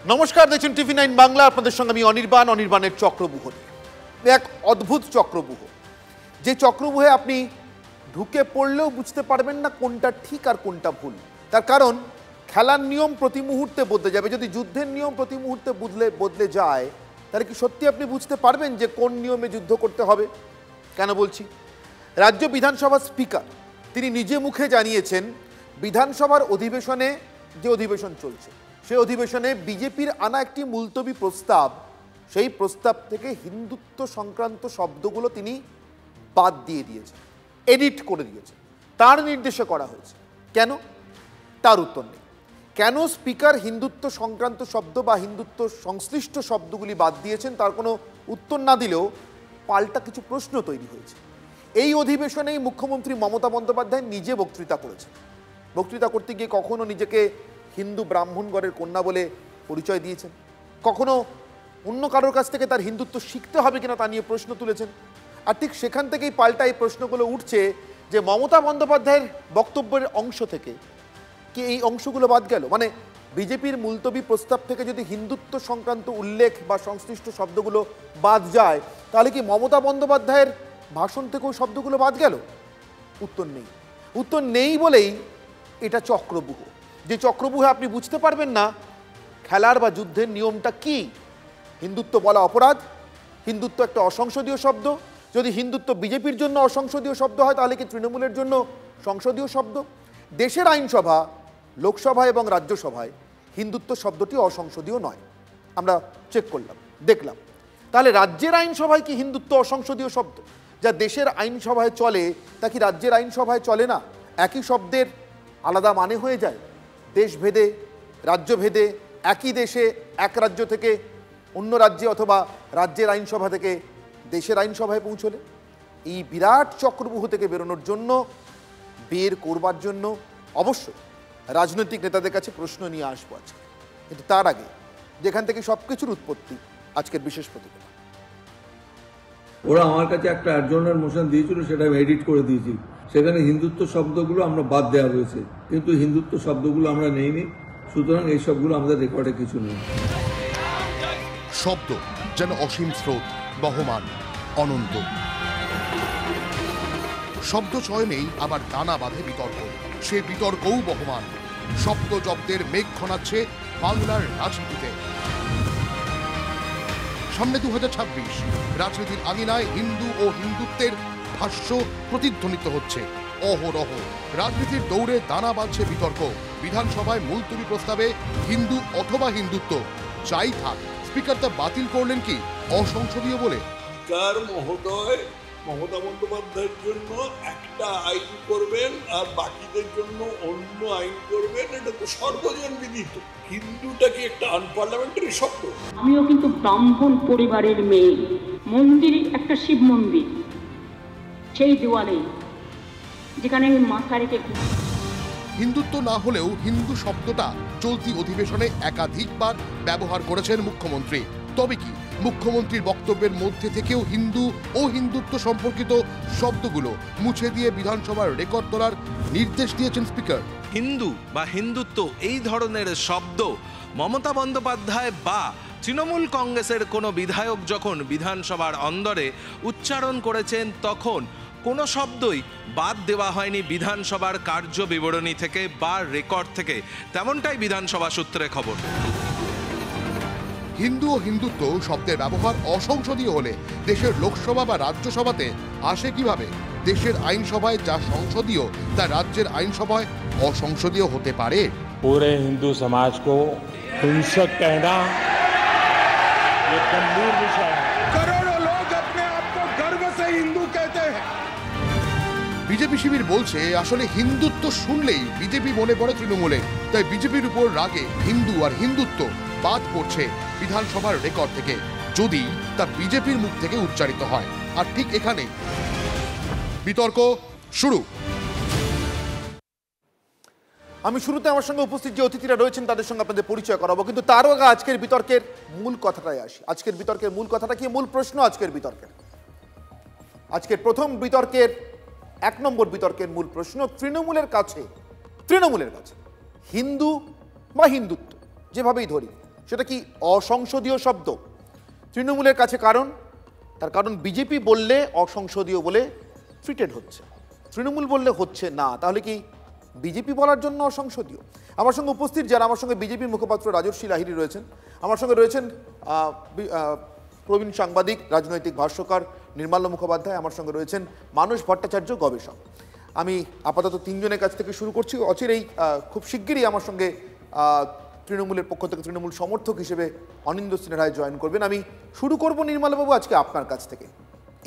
নমস্কার, দেখছেন TV9 বাংলা। আপনাদের সঙ্গে আমি অনির্বাণের চক্রব্যূহ নিয়ে। এক অদ্ভুত চক্রব্যূহ, যে চক্রব্যূহে আপনি ঢুকে পড়লেও বুঝতে পারবেন না কোনটা ঠিক আর কোনটা ভুল। তার কারণ খেলার নিয়ম প্রতি মুহূর্তে বদলে যাবে। যদি যুদ্ধের নিয়ম প্রতি মুহূর্তে বদলে যায়, তাহলে কি সত্যি আপনি বুঝতে পারবেন যে কোন নিয়মে যুদ্ধ করতে হবে? কেন বলছি? রাজ্য বিধানসভার স্পিকার তিনি নিজে মুখে জানিয়েছেন, বিধানসভার অধিবেশনে যে অধিবেশন চলছে সেই অধিবেশনে বিজেপির আনা একটি মুলতবি প্রস্তাব, সেই প্রস্তাব থেকে হিন্দুত্ব সংক্রান্ত শব্দগুলো তিনি বাদ দিয়ে দিয়েছেন, এডিট করে দিয়েছেন, তার নির্দেশে করা হয়েছে। কেন? তার উত্তর নেই। কেন স্পিকার হিন্দুত্ব সংক্রান্ত শব্দ বা হিন্দুত্ব সংশ্লিষ্ট শব্দগুলি বাদ দিয়েছেন তার কোনো উত্তর না দিলেও পাল্টা কিছু প্রশ্ন তৈরি হয়েছে। এই অধিবেশনেই মুখ্যমন্ত্রী মমতা বন্দ্যোপাধ্যায় নিজে বক্তৃতা করেছেন। বক্তৃতা করতে গিয়ে কখনো নিজেকে হিন্দু ব্রাহ্মণগড়ের কন্যা বলে পরিচয় দিয়েছেন, কখনো অন্য কারোর কাছ থেকে তার হিন্দুত্ব শিখতে হবে কিনা তা নিয়ে প্রশ্ন তুলেছেন। আর ঠিক সেখান থেকেই পাল্টা এই প্রশ্নগুলো উঠছে যে মমতা বন্দ্যোপাধ্যায়ের বক্তব্যের অংশ থেকে কি এই অংশগুলো বাদ গেল? মানে বিজেপির মুলতবি প্রস্তাব থেকে যদি হিন্দুত্ব সংক্রান্ত উল্লেখ বা সংশ্লিষ্ট শব্দগুলো বাদ যায়, তাহলে কি মমতা বন্দ্যোপাধ্যায়ের ভাষণ থেকেও শব্দগুলো বাদ গেল? উত্তর নেই। উত্তর নেই বলেই এটা চক্রব্যূহ, যে চক্রব্যূহে আপনি বুঝতে পারবেন না খেলার বা যুদ্ধের নিয়মটা কি। হিন্দুত্ব বলা অপরাধ, হিন্দুত্ব একটা অসংসদীয় শব্দ। যদি হিন্দুত্ব বিজেপির জন্য অসংসদীয় শব্দ হয়, তাহলে কি তৃণমূলের জন্য সংসদীয় শব্দ? দেশের আইনসভা, লোকসভা এবং রাজ্যসভায় হিন্দুত্ব শব্দটি অসংসদীয় নয়, আমরা চেক করলাম, দেখলাম। তাহলে রাজ্যের আইনসভায় কি হিন্দুত্ব অসংসদীয় শব্দ? যা দেশের আইনসভায় চলে তা কি রাজ্যের আইনসভায় চলে না? একই শব্দের আলাদা মানে হয়ে যায় দেশভেদে, রাজ্যভেদে, একই দেশে এক রাজ্য থেকে অন্য রাজ্যে অথবা রাজ্যের আইনসভা থেকে দেশের আইনসভায় পৌঁছলে। এই বিরাট চক্রব্যূহ থেকে বেরোনোর জন্য, বের করবার জন্য অবশ্যই রাজনৈতিক নেতাদের কাছে প্রশ্ন নিয়ে আসবো আজকে। কিন্তু তার আগে যেখান থেকে সব কিছুর উৎপত্তি, আজকের বিশেষ প্রতিবেদন। ওরা আমার কাছে একটা অ্যাডজর্নার মোশন দিয়েছিল, সেটা আমি এডিট করে দিয়েছি। সেখানে হিন্দুত্ব শব্দগুলো আমরা বাদ দেওয়া হয়েছে, কিন্তু হিন্দুত্ব শব্দগুলো আমরা নেইনি। সুতরাং এই সবগুলো আমাদের রেকর্ডে কিছু নেই। শব্দ যেন অসীম স্রোত, বহমান, অনন্ত। শব্দ চয়নেই আবার দানা বাঁধে বিতর্ক, সে বিতর্কও বহমান। শব্দ জব্দের মেঘ ঘনাচ্ছে বাংলার রাজনীতিতে। সামনে 2026, রাজনীতির আঙিনায় হিন্দু ও হিন্দুত্বের ভাষ্য প্রতিধ্বনিত হচ্ছে অহরহ। রাজনীতির দৌড়ে দানা বাঁধছে বিতর্ক। বিধানসভায় মুলতবি প্রস্তাবে হিন্দু অথবা হিন্দুত্ব যাই থাক, স্পিকার তা বাতিল করলেন কি অসংসদীয় বলে? স্পিকার মহোদয় মমতা বন্দ্যোপাধ্যায়ের জন্য একটা আইন করবেন আর বাকিদের জন্য অন্য আইন করবেন, এটা তো সর্বজন বিদিত। হিন্দুটা কি একটা আনপার্লামেন্টারি শব্দ? আমিও কিন্তু ব্রাহ্মণ পরিবারের মেয়ে। মন্দিরে একটা শিব মন্দির, সেই দেওয়ালে যেখানে আমি মাথা রেখে হিন্দুত্ব না হলেও হিন্দু শব্দটা চলতি অধিবেশনে একাধিকবার ব্যবহার করেছেন মুখ্যমন্ত্রী। তবে কি মুখ্যমন্ত্রীর বক্তব্যের মধ্যে থেকেও হিন্দু ও হিন্দুত্ব সম্পর্কিত শব্দগুলো মুছে দিয়ে বিধানসভার রেকর্ড তোলার নির্দেশ দিয়েছেন স্পিকার? হিন্দু বা হিন্দুত্ব এই ধরনের শব্দ মমতা বন্দ্যোপাধ্যায় বা তৃণমূল কংগ্রেসের কোনো বিধায়ক যখন বিধানসভার অন্দরে উচ্চারণ করেছেন, তখন কোনো শব্দই বাদ দেওয়া হয়নি বিধানসভার কার্য বিবরণী থেকে বা রেকর্ড থেকে, তেমনটাই বিধানসভা সূত্রে খবর। হিন্দু ও হিন্দুত্ব শব্দের ব্যবহার অসংসদীয় হলে দেশের লোকসভা বা রাজ্যসভাতে আসে কিভাবে? দেশের আইনসভায় যা সংসদীয় তা রাজ্যের আইনসভায় অসংসদীয় হতে পারে? पूरे हिंदू समाज को हिंसक कहना ये गंभीर विषय है। करोड़ों लोग अपने आप को गर्व से हिंदू कहते हैं। বিজেপি শিবির বলছে আসলে হিন্দুত্ব শুনলেই বিজেপি মনে পড়ে তৃণমূলে, তাই বিজেপির উপর রাগে হিন্দু আর হিন্দুত্ব বাদ পড়ছে বিধানসভার রেকর্ড থেকে, যদি তা বিজেপির মুখ থেকে উচ্চারিত হয়। আর ঠিক এখানে বিতর্ক শুরু। আমি শুরুতে আমার সঙ্গে উপস্থিত যে অতিথিরা রয়েছেন তাদের সঙ্গে আপনাদের পরিচয় করাবো, কিন্তু তারও আগে আজকের বিতর্কের মূল কথাটাই আসি। আজকের বিতর্কের মূল কথাটা কি? মূল প্রশ্ন আজকের বিতর্কের, আজকের প্রথম বিতর্কের 1 নম্বর বিতর্কের মূল প্রশ্ন, তৃণমূলের কাছে হিন্দু বা হিন্দুত্ব যেভাবেই ধরি সেটা কি অসংসদীয় শব্দ তৃণমূলের কাছে? তার কারণ বিজেপি বললে অসংসদীয় বলে ট্রিটেড হচ্ছে, তৃণমূল বললে হচ্ছে না। তাহলে কি বিজেপি বলার জন্য অসংসদীয়? আমার সঙ্গে উপস্থিত যারা, আমার সঙ্গে বিজেপির মুখপাত্র রাজর্ষি লাহিড়ী রয়েছেন, আমার সঙ্গে রয়েছেন প্রবীণ সাংবাদিক রাজনৈতিক ভাষ্যকার নির্মাল্য মুখোপাধ্যায়, আমার সঙ্গে রয়েছেন মানস ভট্টাচার্য গবেষক। আমি আপাতত তিনজনের কাছ থেকে শুরু করছি। অচিরেই খুব শিগগিরই আমার সঙ্গে তৃণমূলের পক্ষ থেকে তৃণমূল সমর্থক হিসেবে অনিন্দ্য সিনহায় জয়েন করবেন। আমি শুরু করব নির্মলবাবু আজকে আপনার কাছ থেকে।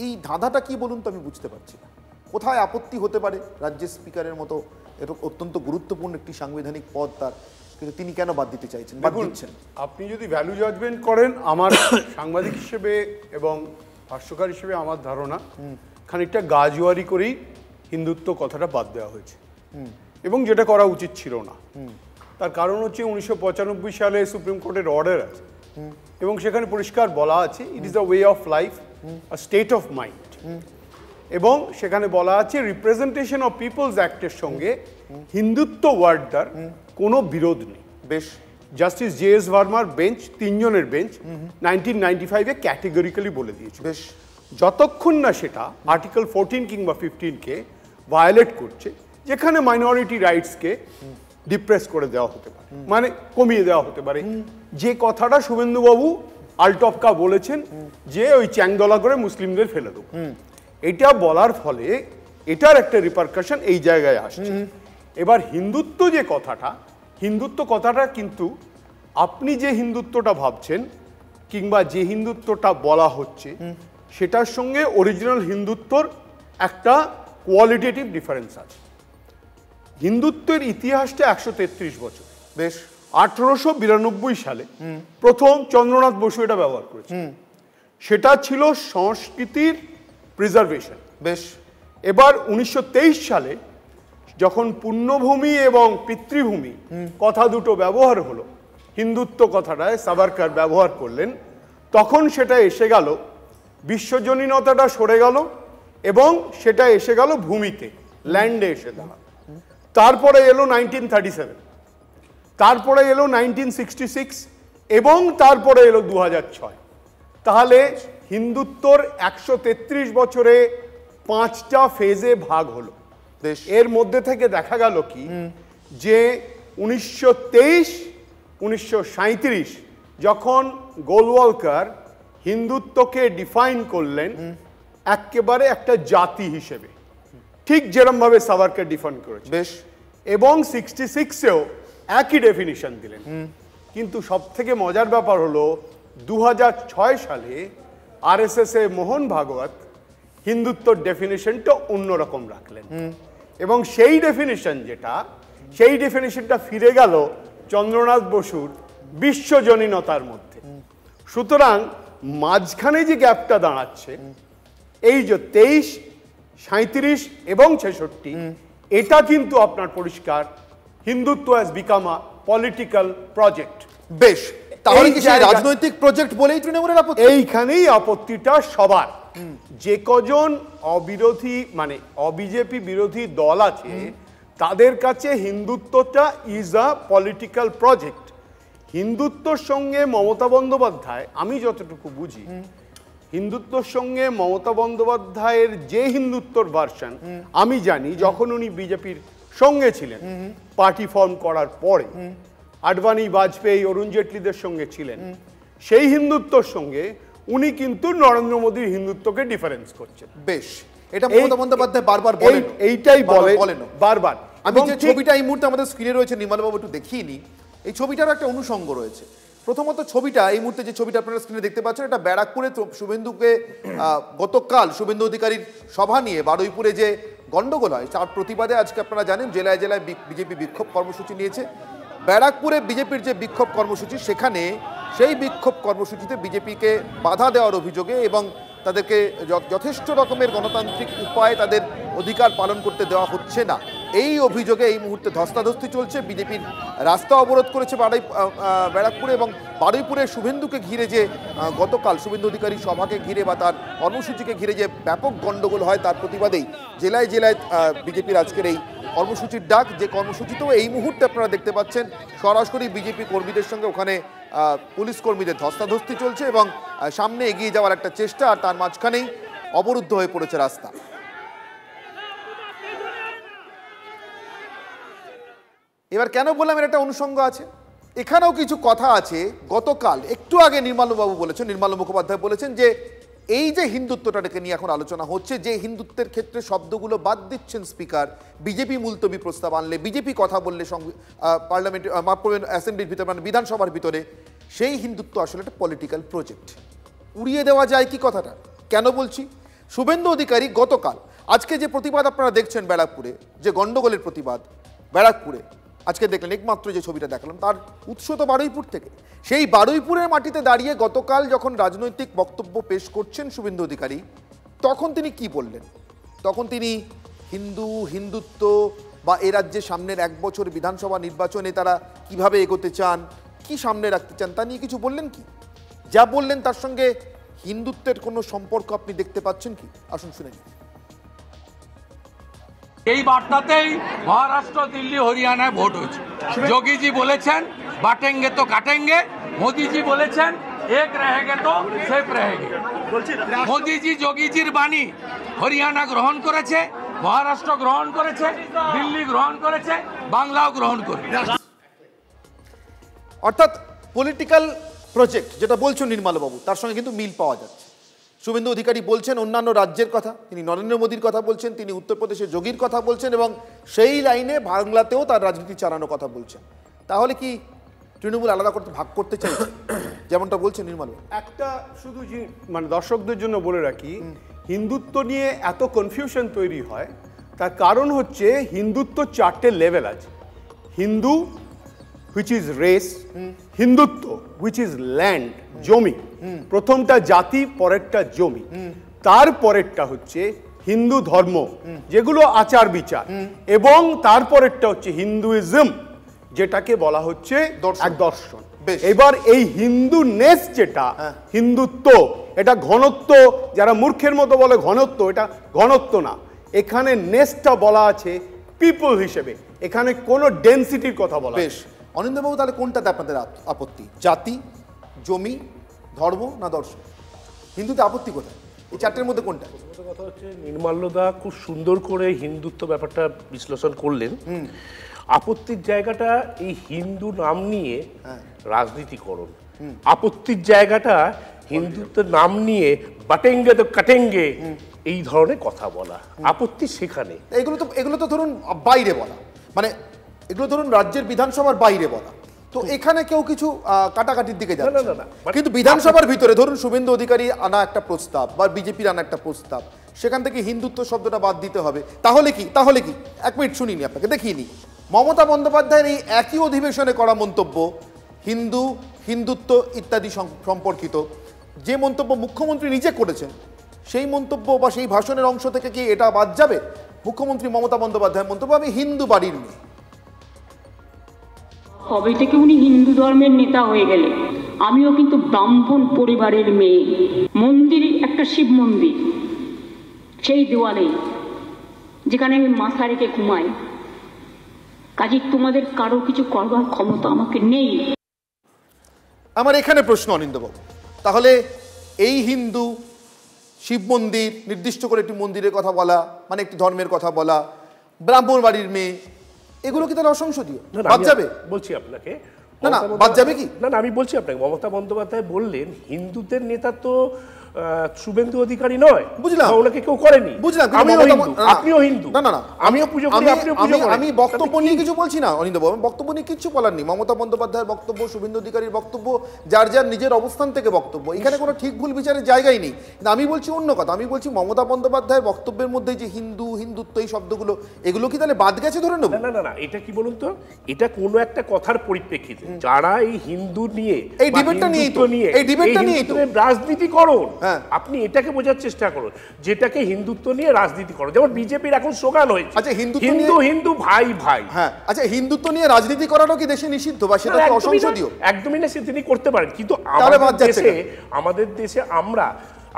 এই ধাঁধাটা কি বলুন তো, আমি বুঝতে পারছি না কোথায় আপত্তি হতে পারে রাজ্যের স্পিকারের মতো এটা অত্যন্ত গুরুত্বপূর্ণ একটি সাংবিধানিক পদ তার, কিন্তু তিনি কেন বাদ দিতে চাইছেন, বাদ দিচ্ছেন? আপনি যদি ভ্যালু জাজমেন্ট করেন, আমার সাংবাদিক হিসেবে এবং ভাষ্যকার হিসেবে আমার ধারণা খানিকটা গাজুয়ারি করেই হিন্দুত্ব কথাটা বাদ দেওয়া হয়েছে, এবং যেটা করা উচিত ছিল না। তার কারণ হচ্ছে 1995 সালে সুপ্রিম কোর্টের অর্ডার আছে, এবং সেখানে পরিষ্কার বলা আছে it is the way of life, a state of mind, এবং সেখানে বলা আছে রিপ্রেজেন্টেশন অফ পিপলস অ্যাক্টের সঙ্গে হিন্দুত্ব ওয়ার্ডটার কোনো বিরোধ নেই। বেশ, জাস্টিস জে.এস. ভার্মার বেঞ্চ, তিনজনের বেঞ্চ 1995-এ ক্যাটেগরিক্যালি বলে দিয়েছে বেশ, যতক্ষণ না সেটা আর্টিকেল 14 কিংবা 15-কে ভায়োলেট করছে, যেখানে মাইনরিটি রাইটসকে ডিপ্রেস করে দেওয়া হতে পারে, মানে কমিয়ে দেওয়া হতে পারে, যে কথাটা শুভেন্দুবাবু আলটপকা বলেছেন যে ওই চ্যাংদলা করে মুসলিমদের ফেলে দেবো, এটা বলার ফলে এটার একটা রিপারকাশন এই জায়গায় আসছে। এবার হিন্দুত্ব যে কথাটা, হিন্দুত্ব কথাটা কিন্তু আপনি যে হিন্দুত্বটা ভাবছেন কিংবা যে হিন্দুত্বটা বলা হচ্ছে সেটার সঙ্গে অরিজিনাল হিন্দুত্বর একটা কোয়ালিটেটিভ ডিফারেন্স আছে। হিন্দুত্বের ইতিহাসটা 133 বছর। বেশ, 1892 সালে প্রথম চন্দ্রনাথ বসু এটা ব্যবহার করেছে, সেটা ছিল সংস্কৃতির প্রিজার্ভেশন। বেশ, এবার 1923 সালে যখন পুণ্যভূমি এবং পিতৃভূমি কথা দুটো ব্যবহার হলো, হিন্দুত্ব কথাটায় সাভারকার ব্যবহার করলেন, তখন সেটা এসে গেল, বিশ্বজনীনতাটা সরে গেল এবং সেটা এসে গেল ভূমিতে, ল্যান্ডে এসে দাঁড়ালো। তারপরে এলো 1937, তারপরে এলো 1966 এবং তারপরে এলো 2006। তাহলে হিন্দুত্বর 133 বছরে 5টা ফেজে ভাগ হলো। এর মধ্যে থেকে দেখা গেল কি যে 1923, 1937 যখন গোলওয়ালকার হিন্দুত্বকে ডিফাইন করলেন একেবারে একটা জাতি হিসেবে, ঠিক যেরকম ভাবে সাভারকার ডিফাইন করেছে, বেশ, এবং 66-এও একই ডেফিনিশন দিলেন। কিন্তু সব থেকে মজার ব্যাপার হলো 2006 সালে আরএসএস এ মোহন ভাগবত হিন্দুত্বর ডেফিনিশনটা অন্যরকম রাখলেন, এবং সেই ডেফিনিশনটা ফিরে গেল চন্দ্রনাথ বসুর বিশ্বজনীনতার মধ্যে। সুতরাং মাঝখানে যে গ্যাপটা দাঁড়াচ্ছে, এই যে 23, 37 এবং 66, এটা কিন্তু আপনার পরিষ্কার Hindutva has become a political project. বেশ, তাহলে কি সেই রাজনৈতিক প্রজেক্ট বলেই তৃণমূলের আপত্তি? এইখানেই আপত্তিটা সবার। যে কজন অবিরোধী মানে অবিজেপি বিরোধী দল আছে তাদের কাছে হিন্দুত্বটা ইজ আ পলিটিক্যাল প্রজেক্ট। হিন্দুত্বর সঙ্গে মমতা বন্দ্যোপাধ্যায়, আমি যতটুকু বুঝি, হিন্দুত্বর সঙ্গে মমতা বন্দ্যোপাধ্যায়ের যে হিন্দুত্বর ভার্সন আমি জানি, যখন উনি বিজেপির সঙ্গে ছিলেন পার্টি ফর্ম করার পরে, আডবাণী, বাজপেয়ী, অরুণ জেটলিদের সঙ্গে ছিলেন, সেই হিন্দুত্বর সঙ্গে উনি কিন্তু নরেন্দ্র মোদীর হিন্দুত্বকে ডিফারেন্স করছেন। বেশ, এটা মমতা বন্দ্যোপাধ্যায় বারবার বলেন, এইটাই বলেন বারবার। আমি যে ছবিটা এই মুহূর্তে আমাদের স্ক্রিনে রয়েছে, নির্মলবাবু একটু দেখিয়ে নিই, এই ছবিটার একটা অনুষঙ্গ রয়েছে। প্রথমত ছবিটা, এই মুহূর্তে যে ছবিটা আপনারা স্ক্রিনে দেখতে পাচ্ছেন, এটা ব্যারাকপুরে শুভেন্দুকে গতকাল শুভেন্দু অধিকারীর সভা নিয়ে বারুইপুরে যে গন্ডগোল হয় তার প্রতিবাদে আজকে আপনারা জানেন জেলায় জেলায় বিজেপি বিক্ষোভ কর্মসূচি নিয়েছে। ব্যারাকপুরে বিজেপির যে বিক্ষোভ কর্মসূচি, সেখানে সেই বিক্ষোভ কর্মসূচিতে বিজেপিকে বাধা দেওয়ার অভিযোগে এবং তাদেরকে যথেষ্ট রকমের গণতান্ত্রিক উপায়ে তাদের অধিকার পালন করতে দেওয়া হচ্ছে না, এই অভিযোগে এই মুহূর্তে ধস্তাধস্তি চলছে। বিজেপির রাস্তা অবরোধ করেছে ব্যারাকপুরে, এবং বারুইপুরে শুভেন্দুকে ঘিরে যে গতকাল শুভেন্দু অধিকারী সভাকে ঘিরে বা তার কর্মসূচিকে ঘিরে যে ব্যাপক গণ্ডগোল হয় তার প্রতিবাদেই জেলায় জেলায় বিজেপির আজকের এই কর্মসূচির ডাক। যে কর্মসূচিতেও এই মুহূর্তে আপনারা দেখতে পাচ্ছেন সরাসরি বিজেপি কর্মীদের সঙ্গে ওখানে পুলিশ কর্মীদের ধস্তাধস্তি চলছে এবং সামনে এগিয়ে যাওয়ার একটা চেষ্টা, আর তার মাঝখানেই অবরুদ্ধ হয়ে পড়েছে রাস্তা। এবার কেন বললাম এর একটা অনুষঙ্গ আছে, এখানেও কিছু কথা আছে। গতকাল একটু আগে নির্মলবাবু বলেছেন, নির্মল মুখোপাধ্যায় বলেছেন যে এই যে হিন্দুত্বটাকে নিয়ে এখন আলোচনা হচ্ছে, যে হিন্দুত্বের ক্ষেত্রে শব্দগুলো বাদ দিচ্ছেন স্পিকার, বিজেপি মুলতবি প্রস্তাব আনলে, বিজেপি কথা বললে পার্লামেন্ট অ্যাসেম্বলির ভিতরে মানে বিধানসভার ভিতরে, সেই হিন্দুত্ব আসলে একটা পলিটিক্যাল প্রজেক্ট। উড়িয়ে দেওয়া যায় কি কথাটা? কেন বলছি? শুভেন্দু অধিকারী গতকাল, আজকে যে প্রতিবাদ আপনারা দেখছেন ব্যারাকপুরে, যে গণ্ডগোলের প্রতিবাদ ব্যারাকপুরে আজকে দেখলেন, একমাত্র যে ছবিটা দেখালাম তার উৎস তো বারুইপুর থেকে। সেই বারুইপুরের মাটিতে দাঁড়িয়ে গতকাল যখন রাজনৈতিক বক্তব্য পেশ করছেন শুভেন্দু অধিকারী, তখন তিনি কি বললেন? তখন তিনি হিন্দুত্ব বা এ রাজ্যে সামনের 1 বছর বিধানসভা নির্বাচনে তারা কিভাবে এগোতে চান, কি সামনে রাখতে চান, তা নিয়ে কিছু বললেন কি? যা বললেন তার সঙ্গে হিন্দুত্বের কোনো সম্পর্ক আপনি দেখতে পাচ্ছেন কি? আসুন শুনে নিন। এই বার্তাতেই মহারাষ্ট্র, দিল্লি, হরিয়ানায় ভোট হয়েছে। যোগীজি বলেছেন বাটেঙ্গে তো কাটেঙ্গে, মোদিজি বলেছেন এক রহেগে তো সেফ রহেগে। মোদিজি যোগীজির বাণী হরিয়ানা গ্রহণ করেছে, মহারাষ্ট্র গ্রহণ করেছে, দিল্লি গ্রহণ করেছে, বাংলাও গ্রহণ করেছে। অর্থাৎ পলিটিক্যাল প্রজেক্ট যেটা বলছেন নির্মলবাবু, তার সঙ্গে কিন্তু মিল পাওয়া যাচ্ছে। শুভেন্দু অধিকারী বলছেন অন্যান্য রাজ্যের কথা, তিনি নরেন্দ্র মোদীর কথা বলছেন, তিনি উত্তরপ্রদেশে যোগীর কথা বলছেন, এবং সেই লাইনে বাংলাতেও তার রাজনীতি চালানোর কথা বলছেন। তাহলে কি তৃণমূল আলাদা করতে ভাগ করতে চাইছে, যেমনটা বলছেন নির্মল? একটা শুধু মানে দর্শকদের জন্য বলে রাখি, হিন্দুত্ব নিয়ে এত কনফিউশন তৈরি হয় তার কারণ হচ্ছে হিন্দুত্ব 4টে লেভেল আছে। Hindu which is race, Hindutva which is land, জমি। প্রথমটা জাতি, পরেরটা জমি, তারপরেরটা হচ্ছে হিন্দু ধর্ম যেগুলো আচার বিচার, এবং তারপরেরটা হচ্ছে হিন্দুইজম যেটাকে বলা হচ্ছে এক দর্শন। এবার এই হিন্দুনেস যেটা হিন্দুত্ব, এটা ঘনত্ব, যারা মূর্খের মতো বলে ঘনত্ব, এটা ঘনত্ব না, এখানে নেসটা বলা আছে পিপল হিসেবে, এখানে কোনো ডেনসিটির কথা বলা। বেশ, অনিন্দ্যবাবু তাহলে কোনটাতে আপনাদের আপত্তি? জাতি, জমি, ধর্ম না দর্শন? হিন্দুতে আপত্তি কোথায়? এই 4টের মধ্যে কোনটা? কথা হচ্ছে নির্মলদা খুব সুন্দর করে হিন্দুত্ব ব্যাপারটা বিশ্লেষণ করলেন। আপত্তির জায়গাটা এই হিন্দু নাম নিয়ে রাজনীতিকরণ, আপত্তির জায়গাটা হিন্দুত্বের নাম নিয়ে বাটেঙ্গে তো কাটেঙ্গে এই ধরনের কথা বলা, আপত্তি সেখানে। এগুলো তো ধরুন বাইরে বলা, মানে এগুলো ধরুন রাজ্যের বিধানসভার বাইরে বলা, তো এখানে কেউ কিছু কাটাকাটির দিকে যাচ্ছে না। কিন্তু বিধানসভার ভিতরে ধরুন শুভেন্দু অধিকারী আনা একটা প্রস্তাব বা বিজেপির আনা একটা প্রস্তাব, সেখান থেকে হিন্দুত্ব শব্দটা বাদ দিতে হবে। তাহলে কি 1 মিনিট শুনিনি, আপনাকে দেখিয়ে নি। মমতা বন্দ্যোপাধ্যায়ের এই একই অধিবেশনে করা মন্তব্য, হিন্দুত্ব ইত্যাদি সম্পর্কিত যে মন্তব্য মুখ্যমন্ত্রী নিজে করেছেন, সেই মন্তব্য বা সেই ভাষণের অংশ থেকে কি এটা বাদ যাবে? মুখ্যমন্ত্রী মমতা বন্দ্যোপাধ্যায়ের মন্তব্য, আমি হিন্দু বাড়ির মেয়ে। কবে থেকে উনি হিন্দু ধর্মের নেতা হয়ে গেলে, আমিও কিন্তু ব্রাহ্মণ পরিবারের মেয়ে। মন্দির একটা শিব মন্দির, সেই দেওয়ালে যেখানে আমি মাথা রেখে ঘুমাই, কাজে তোমাদের কারো কিছু করবার ক্ষমতা আমাকে নেই। আমার এখানে প্রশ্ন অনিন্দ্যবাবু, তাহলে এই হিন্দু শিব মন্দির, নির্দিষ্ট করে একটি মন্দিরের কথা বলা, মানে একটি ধর্মের কথা বলা, ব্রাহ্মণ বাড়ির মেয়ে, এগুলো কি তাহলে অসংসদীয়? বাদ যাবে? বলছি আপনাকে, না বাদ যাবে কি? না আমি বলছি আপনাকে, মমতা বন্দ্যোপাধ্যায় বললেন হিন্দুদের নেতা তো শুভেন্দু অধিকারী নয়, বুঝলাম, ওনাকে কেউ করেনি, বুঝলাম, আপনিও হিন্দু, না আমিও পুজো করি, আপনিও পুজো করেন। আমি বক্তব্য নিয়ে কিছু বলছি না অনিন্দ্যবাবু, বক্তব্য নিয়ে কিছু বলার নেই। মমতা বন্দ্যোপাধ্যায়ের বক্তব্য, শুভেন্দু অধিকারীর বক্তব্য, যার যার নিজের অবস্থান থেকে বক্তব্য, এখানে কোনো ঠিক ভুল বিচারের জায়গাই নেই। কিন্তু আমি বলছি অন্য কথা, আমি বলছি মমতা বন্দ্যোপাধ্যায়ের বক্তব্যের মধ্যে যে হিন্দুত্ব এই শব্দগুলো, এগুলো কি তাহলে বাদ গেছে ধরে নেব? না, এটা কি বলুন তো, এটা কোনো একটা কথার পরিপ্রেক্ষিতে যারা এই হিন্দু নিয়ে, এই ডিবেটটা নিয়ে রাজনীতিকরণ আপনি এটাকে বোঝার চেষ্টা করুন, যেটাকে হিন্দুত্ব নিয়ে রাজনীতি করো, যেমন বিজেপির এখন স্লোগান হয়েছে আচ্ছা হিন্দু হিন্দু ভাই ভাই। হ্যাঁ, আচ্ছা হিন্দুত্ব নিয়ে রাজনীতি করাটাও কি দেশে নিষিদ্ধ বা সেটা কি অসংসদীয়? একদমই না, তিনি করতে পারেন, কিন্তু আমাদের দেশে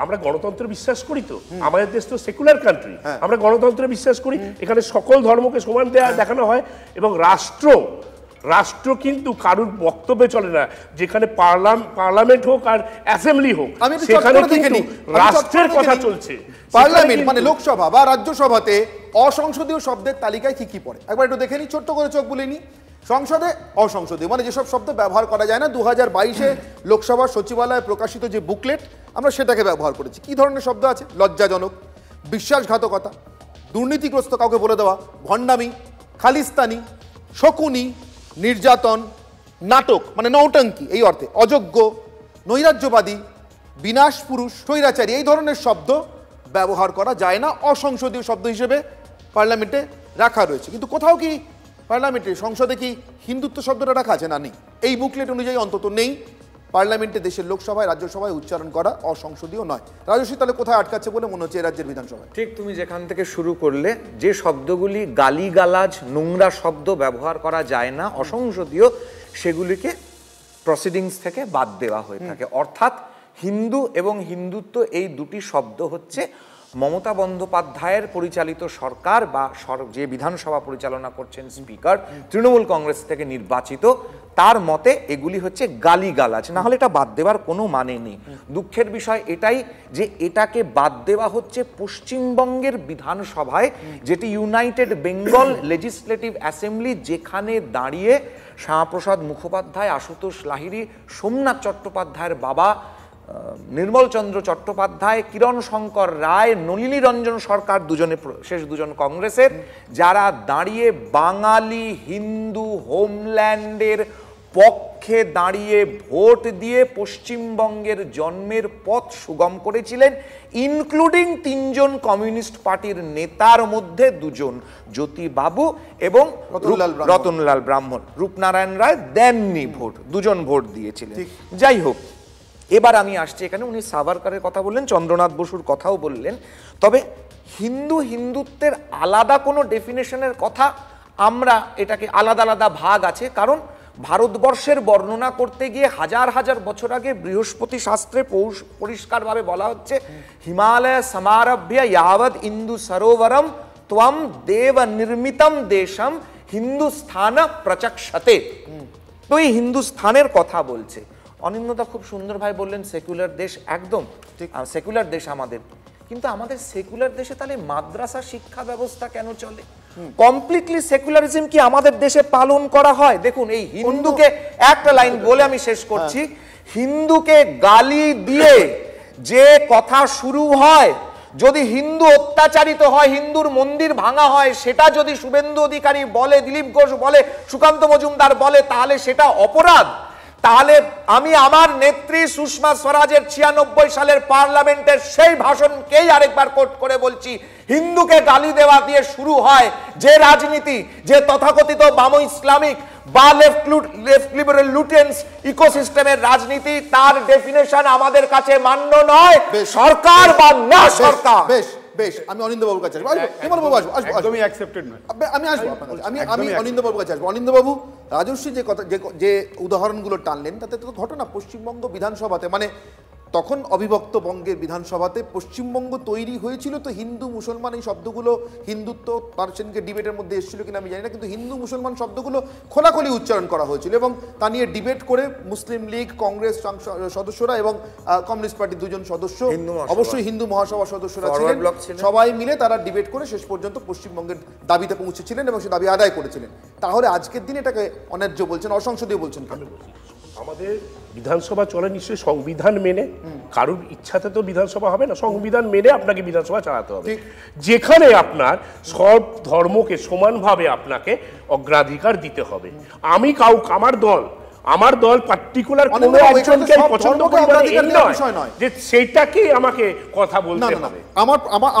আমরা গণতন্ত্রে বিশ্বাস করি, তো আমাদের দেশ তো সেকুলার কান্ট্রি, আমরা গণতন্ত্রে বিশ্বাস করি, এখানে সকল ধর্মকে সমান দেখানো হয়, এবং রাষ্ট্র কিন্তু কারুর বক্তব্যে চলে না, যেখানে পার্লামেন্ট হোক আর অ্যাসেম্বলি হোক সেখানে কিন্তু রাষ্ট্রের কথা চলছে। পার্লামেন্ট মানে লোকসভা বা রাজ্যসভাতে অসংসদীয় শব্দের তালিকায় কি কি পড়ে একবার একটু দেখে নি, ছোট্ট করে চোখ বুলিয়ে নি। সংসদে অসংসদীয় মানে যেসব শব্দ ব্যবহার করা যায় না, 2022-এ লোকসভা সচিবালয়ে প্রকাশিত যে বুকলেট আমরা সেটাকে ব্যবহার করেছি। কি ধরনের শব্দ আছে? লজ্জাজনক, বিশ্বাসঘাতকতা, দুর্নীতিগ্রস্ত কাউকে বলে দেওয়া, ভণ্ডামি, খালিস্তানি, শকুনি, নির্যাতন, নাটক মানে নৌটঙ্কি এই অর্থে, অযোগ্য, নৈরাজ্যবাদী, বিনাশ পুরুষ, স্বৈরাচারী, এই ধরনের শব্দ ব্যবহার করা যায় না, অসংসদীয় শব্দ হিসেবে পার্লামেন্টে রাখা রয়েছে। কিন্তু কোথাও কি পার্লামেন্টে সংসদে কি হিন্দুত্ব শব্দটা রাখা আছে? না, নেই। এই বুকলেট অনুযায়ী অন্তত নেই। পার্লামেন্টে দেশের লোকসভায় রাজ্যসভায় উচ্চারণ করা অসংসদীয় নয়। রাজস্বী, তাহলে কোথায় আটকাচ্ছে বলে মনে হচ্ছে এই রাজ্যের বিধানসভায়? ঠিক তুমি যেখান থেকে শুরু করলে, যে শব্দগুলি গালিগালাজ নোংরা শব্দ ব্যবহার করা যায় না, অসংসদীয়, সেগুলিকে প্রসিডিংস থেকে বাদ দেওয়া হয়ে থাকে। অর্থাৎ হিন্দু এবং হিন্দুত্ব এই দুটি শব্দ হচ্ছে মমতা বন্দ্যোপাধ্যায়ের পরিচালিত সরকার বা যে বিধানসভা পরিচালনা করছেন স্পিকার, তৃণমূল কংগ্রেস থেকে নির্বাচিত, তার মতে এগুলি হচ্ছে গালিগালাজ, না হলে এটা বাদ দেওয়ার কোনো মানে নেই। দুঃখের বিষয় এটাই যে এটাকে বাদ দেওয়া হচ্ছে পশ্চিমবঙ্গের বিধানসভায়, যেটি ইউনাইটেড বেঙ্গল লেজিসলেটিভ অ্যাসেম্বলি, যেখানে দাঁড়িয়ে শ্যামাপ্রসাদ মুখোপাধ্যায়, আশুতোষ লাহিড়ী, সোমনাথ চট্টোপাধ্যায়ের বাবা নির্মল চন্দ্র চট্টোপাধ্যায়, কিরণ শঙ্কর রায়, নলিনী রঞ্জন সরকার, শেষ দুজন কংগ্রেসের, যারা দাঁড়িয়ে বাঙালি হিন্দু হোমল্যান্ডের পক্ষে দাঁড়িয়ে ভোট দিয়ে পশ্চিমবঙ্গের জন্মের পথ সুগম করেছিলেন, ইনক্লুডিং 3 জন কমিউনিস্ট পার্টির নেতার মধ্যে 2 জন, জ্যোতি বাবু এবং রতনলাল ব্রাহ্মণ। রূপনারায়ণ রায় দেননি ভোট, 2 জন ভোট দিয়েছিলেন। যাই হোক, এবার আমি আসছি এখানে, উনি সাভারকারের কথা বললেন, চন্দ্রনাথ বসুর কথাও বললেন, তবে হিন্দুত্বের আলাদা কোনো ডেফিনেশনের কথা, আমরা এটাকে আলাদা আলাদা ভাগ আছে, কারণ ভারতবর্ষের বর্ণনা করতে গিয়ে হাজার হাজার বছর আগে বৃহস্পতি শাস্ত্রে পরিষ্কারভাবে বলা হচ্ছে, হিমালয় সমারভ্য ইয়াবৎ ইন্দু সরোবরম ত্বম দেব নির্মিতম দেশম হিন্দুস্থান প্রচক্ষতে। তো এই হিন্দুস্থানের কথা বলছে। অনিন্দ্যদা খুব সুন্দরভাবে বললেন সেকুলার দেশ, একদম ঠিক, সেকুলার দেশ আমাদের, কিন্তু আমাদের সেকুলার দেশে তাহলে মাদ্রাসা শিক্ষা ব্যবস্থা কেন চলে? কমপ্লিটলি সেকুলারিজম কি আমাদের দেশে পালন করা হয়? দেখুন, এই হিন্দুকে, একটা লাইন বলে আমি শেষ করছি, হিন্দুকে গালি দিয়ে যে কথা শুরু হয়, যদি হিন্দু অত্যাচারিত হয়, হিন্দুর মন্দির ভাঙা হয়, সেটা যদি শুভেন্দু অধিকারী বলে, দিলীপ ঘোষ বলে, সুকান্ত মজুমদার বলে, তাহলে সেটা অপরাধ। তাহলে আমি আমার নেত্রী সুষমা স্বরাজের 96 সালের পার্লামেন্টের সেই ভাষণকেই আরেকবার কোট করে বলছি, হিন্দুকে গালি দেওয়া দিয়ে শুরু হয় যে রাজনীতি, যে তথাকথিত বাম ইসলামিক বা লেফট লিবারেল লুটেন্স ইকোসিস্টেমের রাজনীতি, তার ডেফিনেশন আমাদের কাছে মান্য নয়, সরকার বা না সরকার। বেশ, আমি অনিন্দ্যবাবুর কাছে আসবো, একদমই অ্যাকসেপ্টেড নয়, আমি আসবো আপনার কাছে, আমি অনিন্দ্যবাবুর কাছে আসবো। অনিন্দ্যবাবু, রাজস্বী যে কথা, যে উদাহরণগুলো টানলেন, তাতে তো ঘটনা পশ্চিমবঙ্গ বিধানসভাতে, মানে তখন অবিভক্ত বঙ্গের বিধানসভাতে পশ্চিমবঙ্গ তৈরি হয়েছিল, তো হিন্দু মুসলমান এই শব্দগুলো, হিন্দুত্ব তার সেদিনকে ডিবেটের মধ্যে এসেছিল কিনা আমি জানি না, কিন্তু হিন্দু মুসলমান শব্দগুলো খোলাখুলি উচ্চারণ করা হয়েছিল, এবং তা নিয়ে ডিবেট করে মুসলিম লীগ, কংগ্রেস সদস্যরা এবং কমিউনিস্ট পার্টির 2 জন সদস্য, অবশ্যই হিন্দু মহাসভা সদস্যরা ছিলেন, সবাই মিলে তারা ডিবেট করে শেষ পর্যন্ত পশ্চিমবঙ্গের দাবিতে পৌঁছেছিলেন এবং সে দাবি আদায় করেছিলেন। তাহলে আজকের দিনে এটাকে অন্যায্য বলছেন, অসংসদীয় বলছেন কেন? আমাদের বিধানসভা চলে নিশ্চয়ই সংবিধান মেনে, কারোর ইচ্ছাতে তো বিধানসভা হবে না, সংবিধান মেনে আপনাকে বিধানসভা চালাতে হবে, যেখানে আপনার সব ধর্মকে সমানভাবে আপনাকে অগ্রাধিকার দিতে হবে। আমার দল আমার দল পার্টিকুলার কোনো একজনকে পছন্দ করে নয় যে সেটাকেই আমাকে কথা বলতে হবে।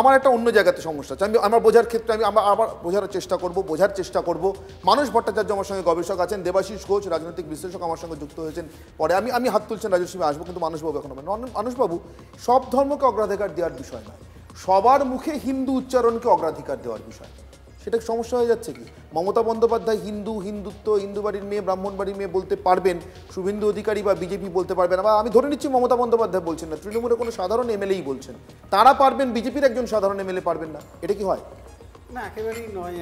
আমার একটা অন্য জায়গাতে সমস্যা আছে, আমি আমার বোঝার ক্ষেত্রে আমি আবার বোঝার চেষ্টা করব। মানস ভট্টাচার্য আমার সঙ্গে গবেষক আছেন, দেবাশিস ঘোষ রাজনৈতিক বিশ্লেষক আমার সঙ্গে যুক্ত হয়েছেন পরে। আমি হাত তুলছেন রাজস্বী আসবো, কিন্তু মানুষবাবু এখন হবে। মানুষবাবু, সব ধর্মকে অগ্রাধিকার দেওয়ার বিষয় নয়, সবার মুখে হিন্দু উচ্চারণকে অগ্রাধিকার দেওয়ার বিষয়। সেটা সমস্যা হয়ে যাচ্ছে কি? মমতা বন্দ্যোপাধ্যায় হিন্দুত্ব, হিন্দু বাড়ির মেয়ে, ব্রাহ্মণ বাড়ির মেয়ে বলতে পারবেন, শুভেন্দু অধিকারী বা বিজেপি বলতে পারবেন। বা আমি ধরে নিচ্ছি মমতা বন্দ্যোপাধ্যায় বলছেন না, তৃণমূলের কোনো সাধারণ এমএলএই বলছেন, তারা পারবেন, বিজেপির একজন সাধারণ এমএলএ পারবেন না। এটা কি হয়? না, একেবারেই নয়।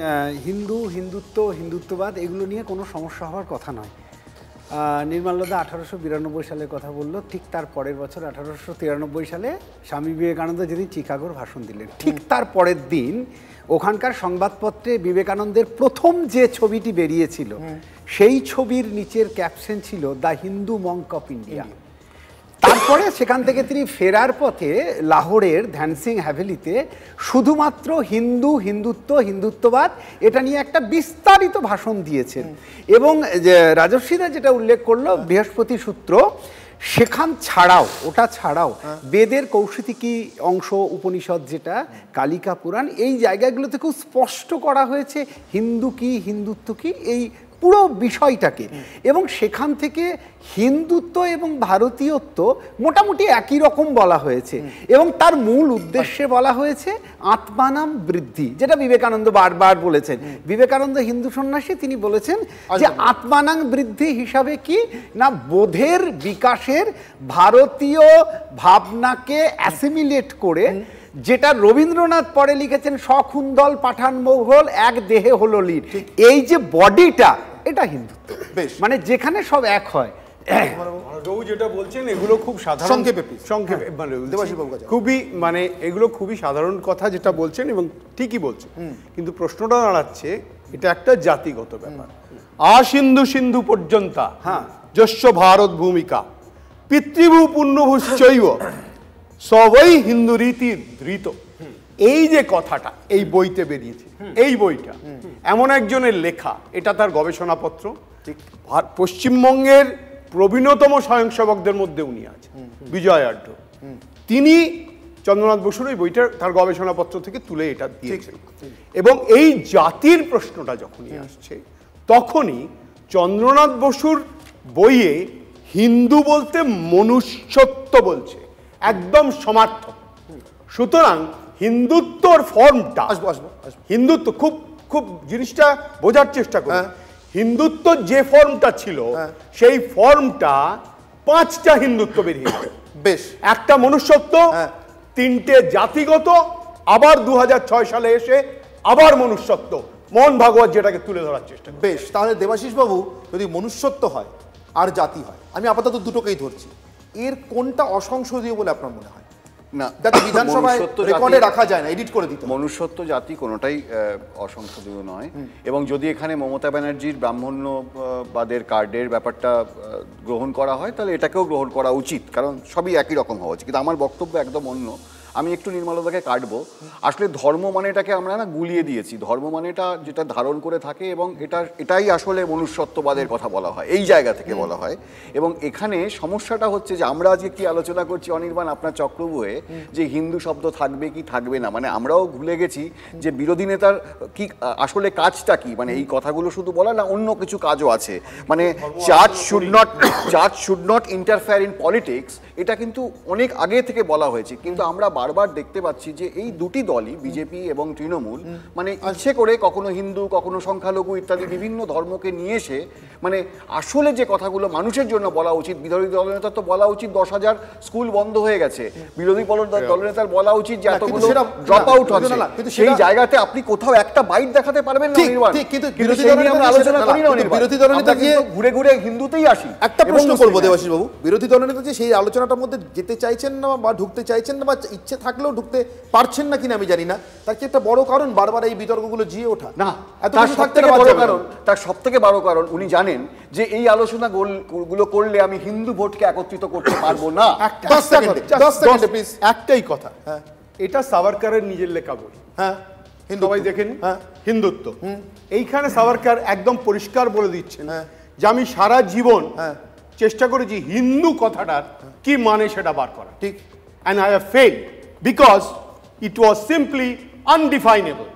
হিন্দুত্ববাদ এগুলো নিয়ে কোনো সমস্যা হওয়ার কথা নয়। নির্মলদা 1892 সালের কথা বললো, ঠিক তার পরের বছর 1893 সালে স্বামী বিবেকানন্দ যেদিন চিকাগোর ভাষণ দিলেন, ঠিক তার পরের দিন ওখানকার সংবাদপত্রে বিবেকানন্দের প্রথম যে ছবিটি বেরিয়েছিল সেই ছবির নিচের ক্যাপশন ছিল the Hindu Monk of India. তারপরে সেখান থেকে তিনি ফেরার পথে লাহোরের ধ্যান সিং হ্যাভেলিতে শুধুমাত্র হিন্দুত্ববাদ এটা নিয়ে একটা বিস্তারিত ভাষণ দিয়েছেন। এবং রাজস্বীরা যেটা উল্লেখ করলো বৃহস্পতি সূত্র, সেখান ছাড়াও বেদের কৌশিকী অংশ, উপনিষদ যেটা, কালিকা পুরাণ, এই জায়গাগুলোতে খুব স্পষ্ট করা হয়েছে হিন্দু কি, হিন্দুত্ব কি, এই পুরো বিষয়টাকে। এবং সেখান থেকে হিন্দুত্ব এবং ভারতীয়ত্ব মোটামুটি একই রকম বলা হয়েছে, এবং তার মূল উদ্দেশ্যে বলা হয়েছে আত্মানাম বৃদ্ধি, যেটা বিবেকানন্দ বারবার বলেছেন। বিবেকানন্দ হিন্দু সন্ন্যাসী, তিনি বলেছেন যে আত্মানাং বৃদ্ধি হিসাবে কি না, বোধের বিকাশের ভারতীয় ভাবনাকে অ্যাসিমিলেট করে, যেটা রবীন্দ্রনাথ পরে লিখেছেন সখুন্দল পাঠান মোগল এক দেহে হলো লীন, এই যে বডিটা, এটা হিন্দুত্ব। মানে যেখানে সব এক হয়। যেটা বলছেন এগুলো খুব সাধারণ, সংক্ষেপে এগুলো খুবই সাধারণ কথা যেটা বলছেন, এবং ঠিকই বলছেন। কিন্তু প্রশ্নটা দাঁড়াচ্ছে, এটা একটা জাতিগত ব্যাপার। সিন্ধু পর্যন্ত যস্য ভারত ভূমিকা পিতৃভূ পুণ্যভূশ্চৈব সবই হিন্দু রীতি ধৃত। এই যে কথাটা এই বইতে বেরিয়েছে, এই বইটা এমন একজনের লেখা, এটা তার গবেষণাপত্র। পশ্চিমবঙ্গের প্রবীণতম স্বয়ংসেবকদের মধ্যে উনি আছেন, বিজয় আঢ্য। তিনি চন্দ্রনাথ বসুর এই বইটা তার গবেষণাপত্র থেকে তুলে এটা দিয়েছেন। এবং এই জাতির প্রশ্নটা যখনই আসছে, তখনই চন্দ্রনাথ বসুর বইয়ে হিন্দু বলতে মনুষ্যত্ব বলছে, একদম সমার্থক। সুতরাং হিন্দুত্বর ফর্মটা, হিন্দুত্ব খুব খুব জিনিসটা বোঝার চেষ্টা করি। হিন্দুত্ব যে ফর্মটা ছিল, সেই ফর্মটা 5টা হিন্দুত্ব বেরিয়ে গেল। বেশ, একটা মনুষ্যত্ব, 3টে জাতিগত, আবার 2006 সালে এসে আবার মনুষ্যত্ব, মোহন ভাগবত যেটাকে তুলে ধরার চেষ্টা। বেশ, তাহলে দেবাশিস বাবু, যদি মনুষ্যত্ব হয় আর জাতি হয়, আমি আপাতত দুটোকেই ধরছি, এর কোনটা অসংসদীয় বলে আপনার মনে হয়? না, বিধানসভায় রেকর্ডে রাখা যায় না, এডিট করে দিতে। মনুষ্যত্ব জাতি কোনোটাই অসংসদীয় নয়। এবং যদি এখানে মমতা ব্যানার্জির ব্রাহ্মণ্যবাদের কার্ডের ব্যাপারটা গ্রহণ করা হয়, তাহলে এটাকেও গ্রহণ করা উচিত, কারণ সবই একই রকম হওয়া উচিত। কিন্তু আমার বক্তব্য একদম অন্য। আমি একটু নির্মলতাকে কাটবো। আসলে ধর্ম মানেটাকে আমরা না গুলিয়ে দিয়েছি। ধর্ম মানেটা যেটা ধারণ করে থাকে, এবং এটাই আসলে মনুষ্যত্ববাদের কথা বলা হয়, এই জায়গা থেকে বলা হয়। এবং এখানে সমস্যাটা হচ্ছে যে আমরা আজকে কি আলোচনা করছি অনির্বাণ আপনার চক্রব্যূহে, যে হিন্দু শব্দ থাকবে কি থাকবে না। মানে আমরাও ভুলে গেছি যে বিরোধী নেতার কি আসলে কাজটা কি, মানে এই কথাগুলো শুধু বলা না, অন্য কিছু কাজও আছে। মানে church should not interfere in politics, এটা কিন্তু অনেক আগে থেকে বলা হয়েছে। কিন্তু আমরা বারবার দেখতে পাচ্ছি যে এই দুটি দলই, বিজেপি এবং তৃণমূল, মানে ইচ্ছে করে কখনো হিন্দু, কখনো সংখ্যালঘু ইত্যাদি বিভিন্ন ধর্মকে নিয়ে এসে, মানে আসলে যে কথাগুলো মানুষের জন্য বলা উচিত, বিরোধী দলনেতার তো বলা উচিত 10,000 স্কুল বন্ধ হয়ে গেছে, বিরোধী দলনেতার বলা উচিত যে এতগুলো ড্রপ আউট হচ্ছে, সেই জায়গাতে আপনি কোথাও একটা বাইট দেখাতে পারবেন না নির্বাণ। কিন্তু বিরোধী দল আমরা আলোচনা করি না, বিরোধী দলনেতা গিয়ে ঘুরে ঘুরে হিন্দুতেই আসি। একটা প্রশ্ন করবো দেবাশিস বাবু, বিরোধী দলনেতা যে সেই আলোচনাটার মধ্যে যেতে চাইছেন না, বা ঢুকতে চাইছেন না, বা ইচ্ছে থাকলেও ঢুকতে পারছেন না কিনা আমি জানি না, তার কি একটা বড় কারণ বারবার এই বিতর্কগুলো জিয়ে ওঠা? না, তার সব থেকে বড় কারণ উনি জানেন যে এই আলোচনাগুলো করলে আমি হিন্দু ভোটকে একত্রিত করতে পারবো না। 10 সেকেন্ড প্লিজ, একটাই কথা, এটা সাভারকারের নিজের লেখা বই। হ্যাঁ, সবাই দেখেন, হিন্দুত্ব। এইখানে সাভারকার একদম পরিষ্কার বলে দিচ্ছেন যে আমি সারা জীবন চেষ্টা করেছি হিন্দু কথাটার কি মানে সেটা বার করা, ঠিক, and I have failed because it was simply undefinable.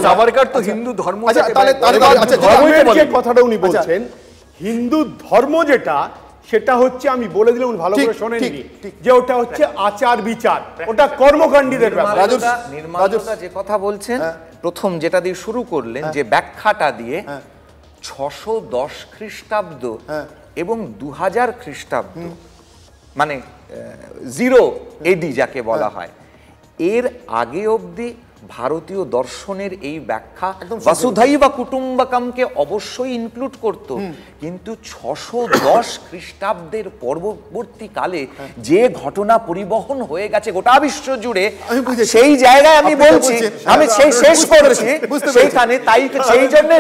Savarkar তো হিন্দু ধর্ম, যে কথাটা উনি বলছেন হিন্দু ধর্ম যেটা, সেটা হচ্ছে আমি বলে দিলাম, উনি ভালো করে শোনেননি, যে ওটা হচ্ছে আচার বিচার, ওটা কর্মকাণ্ডীদের ব্যাপার। নির্মাল্যদা যে কথা বলছেন, প্রথম যেটা দিয়ে শুরু করলেন, যে ব্যাখ্যাটা দিয়ে 610 খ্রিস্টাব্দ এবং 2000 খ্রিস্টাব্দ, মানে 0 এডি যাকে বলা হয়, এর আগে অবধি ভারতীয় দর্শনের এই ব্যাখ্যা বসুধৈব কুটুম্বকমকে অবশ্যই ইনক্লুড করত, কিন্তু 610 খ্রিস্টাব্দের পরবর্তীকালে যে ঘটনা পরিবহন হয়ে গেছে গোটা বিশ্ব জুড়ে, সেই জায়গায় আমি বলছি, আমি সেই শেষ করছি সেইখানে, তাই সেই জন্য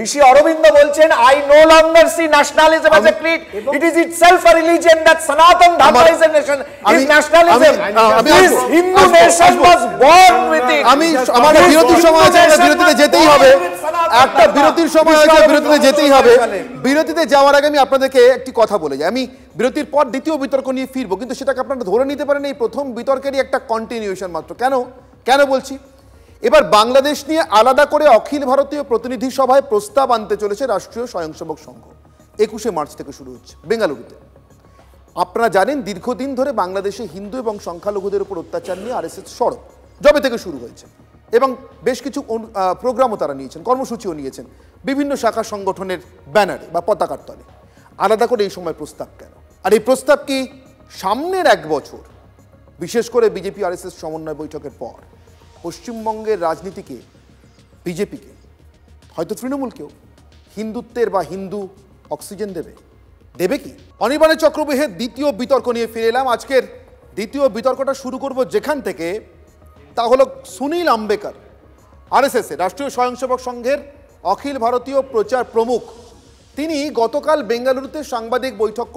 ঋষি অরবিন্দ বলছেন, I no longer see nationalism as a creed, it is itself a religion, that Sanatan Dharma is a nation, is nationalism, this Hindu nation was born with it. আমি আমার বিরতির সময় আছে, বিরতিতে যেতেই হবে, একটা বিরতির সময় আছে, বিরতিতে যেতেই হবে। বিরতিতে যাওয়ার আগে আমি আপনাদেরকে একটি কথা বলে যাই, আমি বিরতির পর দ্বিতীয় বিতর্ক নিয়ে ফিরবো, কিন্তু সেটাকে আপনারা ধরে নিতে পারেন এই প্রথম বিতর্কেরই একটা কন্টিনিউশন মাত্র। কেন বলছি, এবার বাংলাদেশ নিয়ে আলাদা করে অখিল ভারতীয় প্রতিনিধি সভায় প্রস্তাব আনতে চলেছে রাষ্ট্রীয় স্বয়ংসেবক সংঘ। 21শে মার্চ থেকে শুরু হচ্ছে বেঙ্গালুরুতে। আপনারা জানেন দীর্ঘদিন ধরে বাংলাদেশে হিন্দু এবং সংখ্যালঘুদের উপর অত্যাচার নিয়ে আরএসএস সরব জবে থেকে শুরু হয়েছে, এবং বেশ কিছু প্রোগ্রামও তারা নিয়েছেন, কর্মসূচিও নিয়েছেন বিভিন্ন শাখা সংগঠনের ব্যানারে বা পতাকার তলে। আলাদা করে এই সময় প্রস্তাব কেন? আর এই প্রস্তাব কি সামনের 1 বছর, বিশেষ করে বিজেপি আরএসএস সমন্বয় বৈঠকের পর পশ্চিমবঙ্গের রাজনীতিকে, বিজেপিকে, হয়তো তৃণমূলকেও হিন্দুত্বের বা হিন্দু অক্সিজেন দেবে কি? অনির্বাণের চক্রব্যূহের দ্বিতীয় বিতর্ক নিয়ে ফিরে এলাম। আজকের দ্বিতীয় বিতর্কটা শুরু করব যেখান থেকে, তা হলো সুনীল আম্বেকর, আরএসএস এর রাষ্ট্রীয় স্বয়ংসেবক সংঘের অখিল ভারতীয় প্রচার প্রমুখ। তিনি গতকাল বেঙ্গালুরুতে সাংবাদিক বৈঠক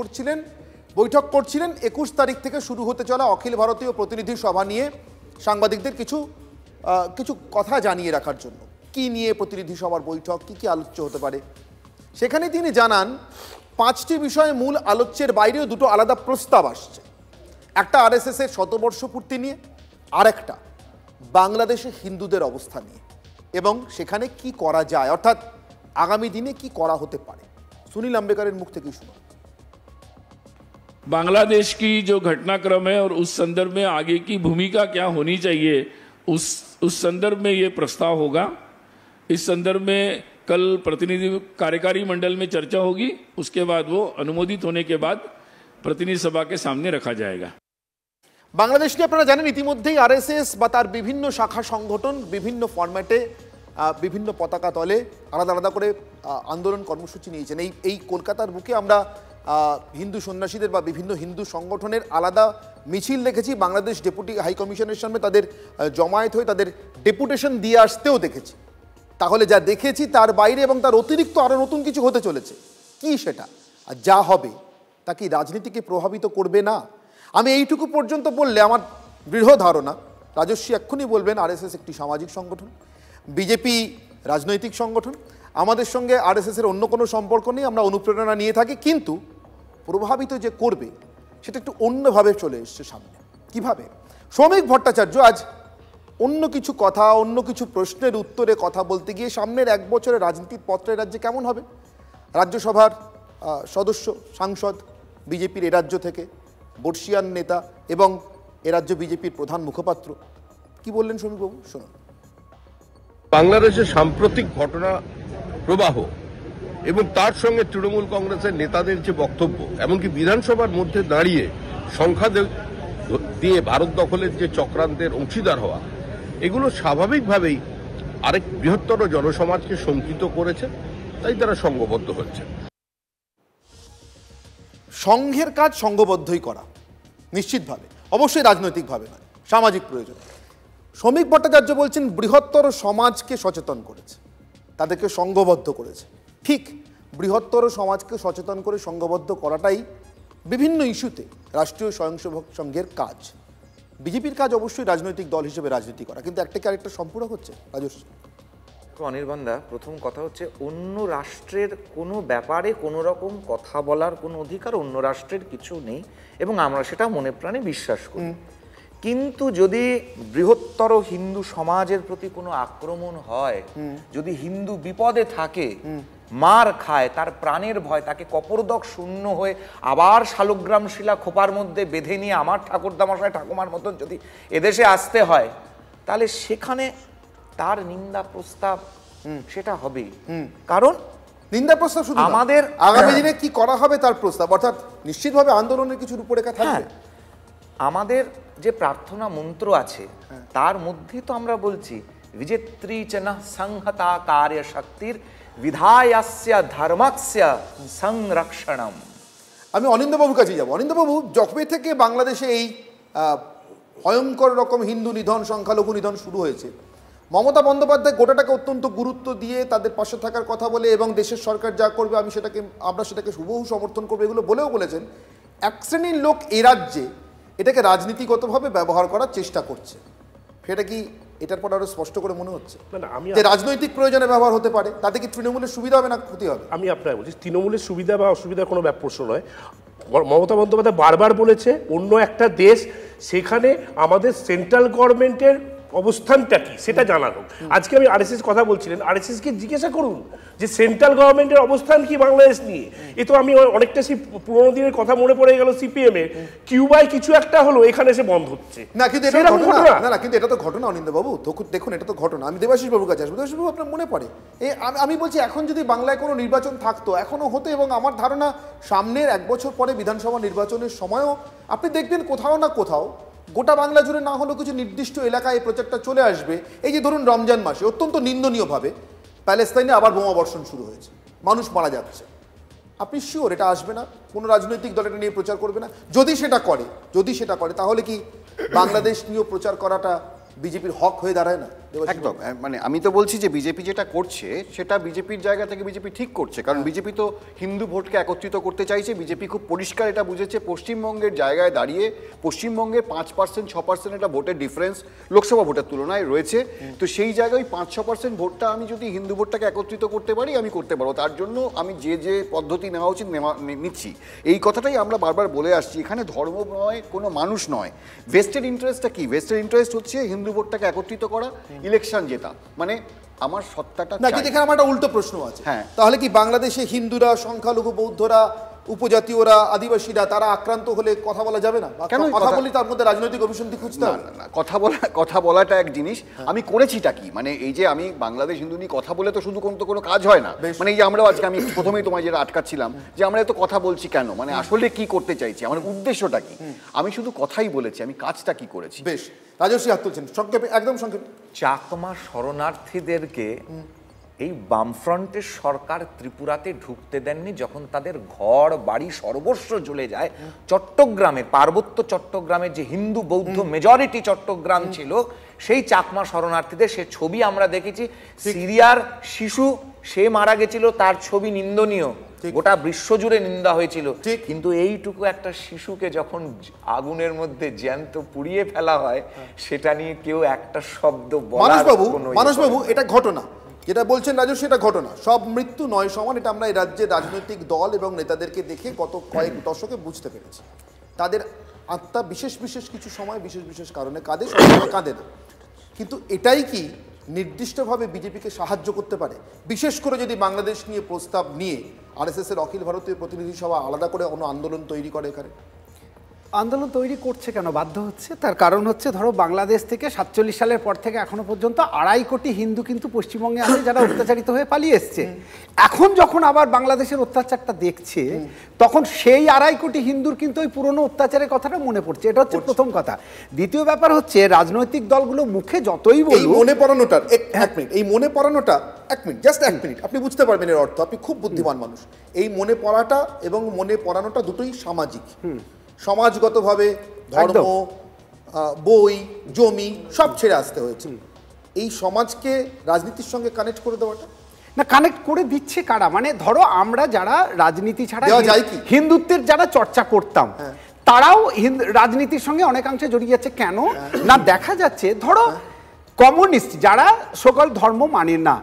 করছিলেন 21 তারিখ থেকে শুরু হতে চলা অখিল ভারতীয় প্রতিনিধি সভা নিয়ে সাংবাদিকদের কিছু কথা জানিয়ে রাখার জন্য। কি নিয়ে প্রতিনিধি সভার বৈঠক, কি আলোচ্য হতে পারে, সেখানে তিনি জানান 5টি বিষয়ে মূল আলোচ্যের বাইরেও 2টো আলাদা প্রস্তাব আসছে। একটা আরএসএস এর শতবর্ষ পূর্তি নিয়ে, আর একটা বাংলাদেশে হিন্দুদের অবস্থা নিয়ে, এবং সেখানে কি করা যায়, অর্থাৎ আগামী দিনে কি করা হতে পারে। সুনীল আম্বেকরের মুখ থেকেই শুনুন। बांग्लादेश की जो घटनाक्रम है और उस संदर्भ में आगे की भूमिका क्या होनी चाहिए, उस संदर्भ में ये प्रस्ताव होगा। इस संदर्भ में कल प्रतिनिधि कार्यकारी मंडल में चर्चा होगी, उसके बाद वो अनुमोदित होने के बाद प्रतिनिधि सभा के सामने रखा जाएगा। বাংলাদেশ নিয়ে আপনারা জানেন ইতিমধ্যেই আরএসএস বা তার বিভিন্ন শাখা সংগঠন বিভিন্ন ফরম্যাটে বিভিন্ন পতাকা তলে আলাদা আলাদা করে আন্দোলন কর্মসূচি নিয়েছেন। এই কলকাতার বুকে আমরা হিন্দু সন্ন্যাসীদের বা বিভিন্ন হিন্দু সংগঠনের আলাদা মিছিল দেখেছি, বাংলাদেশ ডেপুটি হাই কমিশনের সামনে তাদের জমায়েত হয়ে তাদের ডেপুটেশন দিয়ে আসতেও দেখেছি। তাহলে যা দেখেছি তার বাইরে এবং তার অতিরিক্ত আরও নতুন কিছু হতে চলেছে, কি সেটা? আর যা হবে তা কি রাজনীতিকে প্রভাবিত করবে না? আমি এইটুকু পর্যন্ত বললে আমার দৃঢ় ধারণা, রাজস্বী এক্ষুনি বলবেন আরএসএস একটি সামাজিক সংগঠন, বিজেপি রাজনৈতিক সংগঠন, আমাদের সঙ্গে আরএসএসের অন্য কোনো সম্পর্ক নেই, আমরা অনুপ্রেরণা নিয়ে থাকি, কিন্তু প্রভাবিত যে করবে সেটা একটু অন্যভাবে চলে এসছে সামনে। কিভাবে? শ্রমিক ভট্টাচার্য আজ অন্য কিছু কথা, অন্য কিছু প্রশ্নের উত্তরে কথা বলতে গিয়ে সামনের 1 বছরের রাজনীতির পত্রের রাজ্যে কেমন হবে, রাজ্যসভার সদস্য, সাংসদ, বিজেপির এ রাজ্য থেকে বর্ষিয়ান নেতা এবং এ রাজ্য বিজেপির প্রধান মুখপাত্র, কি বললেন শ্রমিকবাবু শুনুন। বাংলাদেশের সাম্প্রতিক ঘটনা প্রবাহ এবং তার সঙ্গে তৃণমূল কংগ্রেসের নেতাদের যে বক্তব্য, এমনকি বিধানসভার মধ্যে দাঁড়িয়ে সংখ্যা দিয়ে ভারত দখলের যে চক্রান্তের অংশীদার হওয়া, এগুলো স্বাভাবিকভাবেই আরেক বৃহত্তর জনসমাজকে শঙ্কিত করেছে, তাই তারা সংঘবদ্ধ হচ্ছে। সংঘের কাজ সংঘবদ্ধই করা, নিশ্চিতভাবে, অবশ্যই রাজনৈতিকভাবে নয়, সামাজিক প্রয়োজন। শ্রমিক ভট্টাচার্য বলছেন বৃহত্তর সমাজকে সচেতন করেছে, তাদেরকে সংঘবদ্ধ করেছে। ঠিক, বৃহত্তর সমাজকে সচেতন করে সংঘবদ্ধ করাটাই বিভিন্ন ইস্যুতে রাষ্ট্রীয় স্বয়ংসেবক সংঘের কাজ। বিজেপির কাজ অবশ্যই রাজনৈতিক দল হিসেবে রাজনীতি করা, কিন্তু একটা কি আরেকটা সম্পূরক হচ্ছে? রাজস্ব দেখো অনির্বাণদা, প্রথম কথা হচ্ছে অন্য রাষ্ট্রের কোনো ব্যাপারে কোনো রকম কথা বলার কোনো অধিকার অন্য রাষ্ট্রের কিছু নেই, এবং আমরা সেটা মনে প্রাণে বিশ্বাস করি। কিন্তু যদি বৃহত্তর হিন্দু সমাজের প্রতি কোনো আক্রমণ হয়, যদি হিন্দু বিপদে থাকে, মার খায়, তার প্রাণের ভয়, তাকে কপরদক শূন্য হয়ে আবার শালগ্রাম শিলা খোপার মধ্যে বেঁধে নিয়ে আমার ঠাকুরদামশাই ঠাকুমার মতন যদি এদেশে আসতে হয়, তাহলে সেখানে তার নিন্দা প্রস্তাব সেটা হবে। কারণ নিন্দা প্রস্তাব শুধু আমাদের আগামী দিনে কি করা হবে তার প্রস্তাব, অর্থাৎ নিশ্চিতভাবে আন্দোলনের কিছু রূপরেখা থাকবে। আমাদের যে প্রার্থনা মন্ত্র আছে তার মধ্যে তো আমরা বলছি বিজেত্রী চন সংহতা কার্য শক্তির বিধায়াস্য ধর্মাস্য সংরক্ষণম। আমি অনিন্দ্যবাবুর কাছে যাব। অনিন্দ্যবাবু, যবে থেকে বাংলাদেশে এই ভয়ঙ্কর রকম হিন্দু নিধন, সংখ্যালঘু নিধন শুরু হয়েছে, মমতা বন্দ্যোপাধ্যায় গোটাটাকে অত্যন্ত গুরুত্ব দিয়ে তাদের পাশে থাকার কথা বলে, এবং দেশের সরকার যা করবে আমরা সেটাকে হুবহু সমর্থন করবো এগুলো বলেও বলেছেন। এক শ্রেণীর লোক এ রাজ্যে এটাকে রাজনীতিগতভাবে ব্যবহার করার চেষ্টা করছে, সেটা কি এটার পর আরো স্পষ্ট করে মনে হচ্ছে যে রাজনৈতিক প্রয়োজনে ব্যবহার হতে পারে? তাতে কি তৃণমূলের সুবিধা হবে না ক্ষতি হবে? আমি আপনাকে বলছি, তৃণমূলের সুবিধা বা অসুবিধার কোনো প্রশ্ন নয়। মমতা বন্দ্যোপাধ্যায় বারবার বলেছে অন্য একটা দেশ, সেখানে আমাদের সেন্ট্রাল গভর্নমেন্টের অবস্থানটা কি সেটা জানানো। আজকে আমি আরএসএস কথা বলছিলেন, আরএসএসকে জিজ্ঞাসা করুন যে সেন্ট্রাল গভর্নমেন্টের অবস্থান কি বাংলাদেশ নিয়ে। এ তো আমি অনেকটা সেই পুরোনো দিনের কথা মনে পড়ে গেল, সিপিএম এর কিউবায় কিছু একটা হলো, এখানে এসে বন্ধ হচ্ছে না। কিন্তু কিন্তু এটা তো ঘটনা অনিন্দ্যবাবু, দেখুন এটা তো ঘটনা। আমি দেবাশিস বাবুর কাছে আসবো। দেবাশিস বাবু, আপনার মনে পড়ে আমি বলছি এখন যদি বাংলায় কোনো নির্বাচন থাকতো, এখনো হতো, এবং আমার ধারণা সামনের 1 বছর পরে বিধানসভা নির্বাচনের সময়ও আপনি দেখবেন কোথাও না কোথাও গোটা বাংলা জুড়ে না হলেও কিছু নির্দিষ্ট এলাকায় এই প্রচারটা চলে আসবে। এই যে ধরুন রমজান মাসে অত্যন্ত নিন্দনীয়ভাবে প্যালেস্তাইনে আবার বোমা বর্ষণ শুরু হয়েছে, মানুষ মারা যাচ্ছে, আপনি শিওর এটা আসবে না? কোনো রাজনৈতিক দল এটা নিয়ে প্রচার করবে না? যদি সেটা করে তাহলে কি বাংলাদেশ নিয়েও প্রচার করাটা বিজেপির হক হয়ে দাঁড়ায় না? একদম, মানে আমি তো বলছি যে বিজেপি যেটা করছে সেটা বিজেপির জায়গা থেকে বিজেপি ঠিক করছে, কারণ বিজেপি তো হিন্দু ভোটকে একত্রিত করতে চাইছে। বিজেপি খুব পরিষ্কার এটা বুঝেছে, পশ্চিমবঙ্গের জায়গায় দাঁড়িয়ে পশ্চিমবঙ্গে 5%, 6% একটা ভোটের ডিফারেন্স লোকসভা ভোটের তুলনায় রয়েছে। তো সেই জায়গায় 5-6% ভোটটা আমি যদি হিন্দু ভোটটাকে একত্রিত করতে পারি, আমি করতে পারবো। তার জন্য আমি যে পদ্ধতি নেওয়া উচিত নিচ্ছি। এই কথাটাই আমরা বারবার বলে আসছি, এখানে ধর্ম নয়, কোনো মানুষ নয়। ভেস্টেড ইন্টারেস্টটা কি? ভেস্টেড ইন্টারেস্ট হচ্ছে হিন্দু ভোটটাকে একত্রিত করা, ইলেকশন জেতা। মানে আমার সত্তাটা না। কিন্তু এখানে আমার একটা উল্টো প্রশ্ন আছে। তাহলে কি বাংলাদেশে হিন্দুরা, সংখ্যালঘু বৌদ্ধরা, উপজাতীয়রা, আদিবাসীরা তারা আক্রান্ত হলে কথা বলা যাবে না? কেন কথা বলি তার মধ্যে রাজনৈতিক অভিসন্ধি খুঁজতে হবে? না, কথা বলাটা এক জিনিস, আমি করেছিটা কি, মানে এই যে আমি বাংলাদেশ হিন্দু নিয়ে কথা বলে তো শুধু কোনো কাজ হয় না। মানে এই যে আমরাও আজকে, আমি প্রথমেই তোমায় যেটা আটকাচ্ছিলাম যে আমরা এত কথা বলছি কেন, মানে আসলে কি করতে চাইছি, আমার উদ্দেশ্যটা কি? আমি শুধু কথাই বলেছি, আমি কাজটা কি করেছি। বেশ, রাজশ্রী হাত তুলছেন, সংক্ষেপে, একদম সংক্ষেপে। চাকমা শরণার্থীদেরকে এই বামফ্রন্টের সরকার ত্রিপুরাতে ঢুকতে দেননি, যখন তাদের ঘর বাড়ি সর্বস্ব জ্বলে যায়। চট্টগ্রামে, পার্বত্য চট্টগ্রামের যে হিন্দু বৌদ্ধ মেজরিটি চট্টগ্রাম ছিল, সেই চাকমা শরণার্থীদের সে ছবি আমরা দেখেছি। সিরিয়ার শিশু সে মারা গেছিল, তার ছবি নিন্দনীয়, গোটা বিশ্বজুড়ে নিন্দা হয়েছিল। কিন্তু এইটুকু একটা শিশুকে যখন আগুনের মধ্যে জ্যান্ত পুড়িয়ে ফেলা হয়, সেটা নিয়ে কেউ একটা শব্দ বলার কোনো। মানসবাবু, এটা ঘটনা যেটা বলছেন রাজস্ব, এটা ঘটনা। সব মৃত্যু নয় সমান, এটা আমরা এই রাজ্যের রাজনৈতিক দল এবং নেতাদেরকে দেখে গত কয়েক দশকে বুঝতে পেরেছি। তাদের আত্মা বিশেষ কিছু সময় বিশেষ কারণে কাঁদে, সবসময় কাঁদে না। কিন্তু এটাই কি নির্দিষ্টভাবে বিজেপিকে সাহায্য করতে পারে? বিশেষ করে যদি বাংলাদেশ নিয়ে প্রস্তাব নিয়ে আরএসএস এর অখিল ভারতীয় প্রতিনিধি সভা আলাদা করে অন্য আন্দোলন তৈরি করে। এখানে আন্দোলন তৈরি করছে কেন, বাধ্য হচ্ছে। তার কারণ হচ্ছে, ধরো বাংলাদেশ থেকে 47 সালের পর থেকে এখনো পর্যন্ত 2.5 কোটি হিন্দু কিন্তু পশ্চিমবঙ্গে আছে, যারা অত্যাচারিত হয়ে পালিয়ে এসছে। এখন যখন আবার বাংলাদেশের অত্যাচারটা দেখছে, তখন সেই 2.5 কোটি হিন্দুর কিন্তু ওই পুরনো অত্যাচারের কথাটা মনে পড়ছে। এটা হচ্ছে প্রথম কথা। দ্বিতীয় ব্যাপার হচ্ছে, রাজনৈতিক দলগুলো মুখে যতই বলুক, মনে পড়ানোটার এই মনে পড়ানোটা 1 মিনিট, জাস্ট 1 মিনিট, আপনি বুঝতে পারবেন এর অর্থ। আপনি খুব বুদ্ধিমান মানুষ। এই মনে পড়াটা এবং মনে পড়ানোটা দুটোই সামাজিক, সমাজগতভাবে ধর্ম, বই, জমি সব ছেড়ে আসতে হয়েছে। এই সমাজকে রাজনীতির সঙ্গে কানেক্ট করে দেওয়াটা না, কানেক্ট করে দিচ্ছে কারা? মানে ধরো আমরা যারা রাজনীতি ছাড়া হিন্দুত্বের যারা চর্চা করতাম, তারাও রাজনীতির সঙ্গে অনেকাংশে জড়িয়ে যাচ্ছে। কেন না, দেখা যাচ্ছে ধরো কমিউনিস্ট যারা সকল ধর্ম মানে না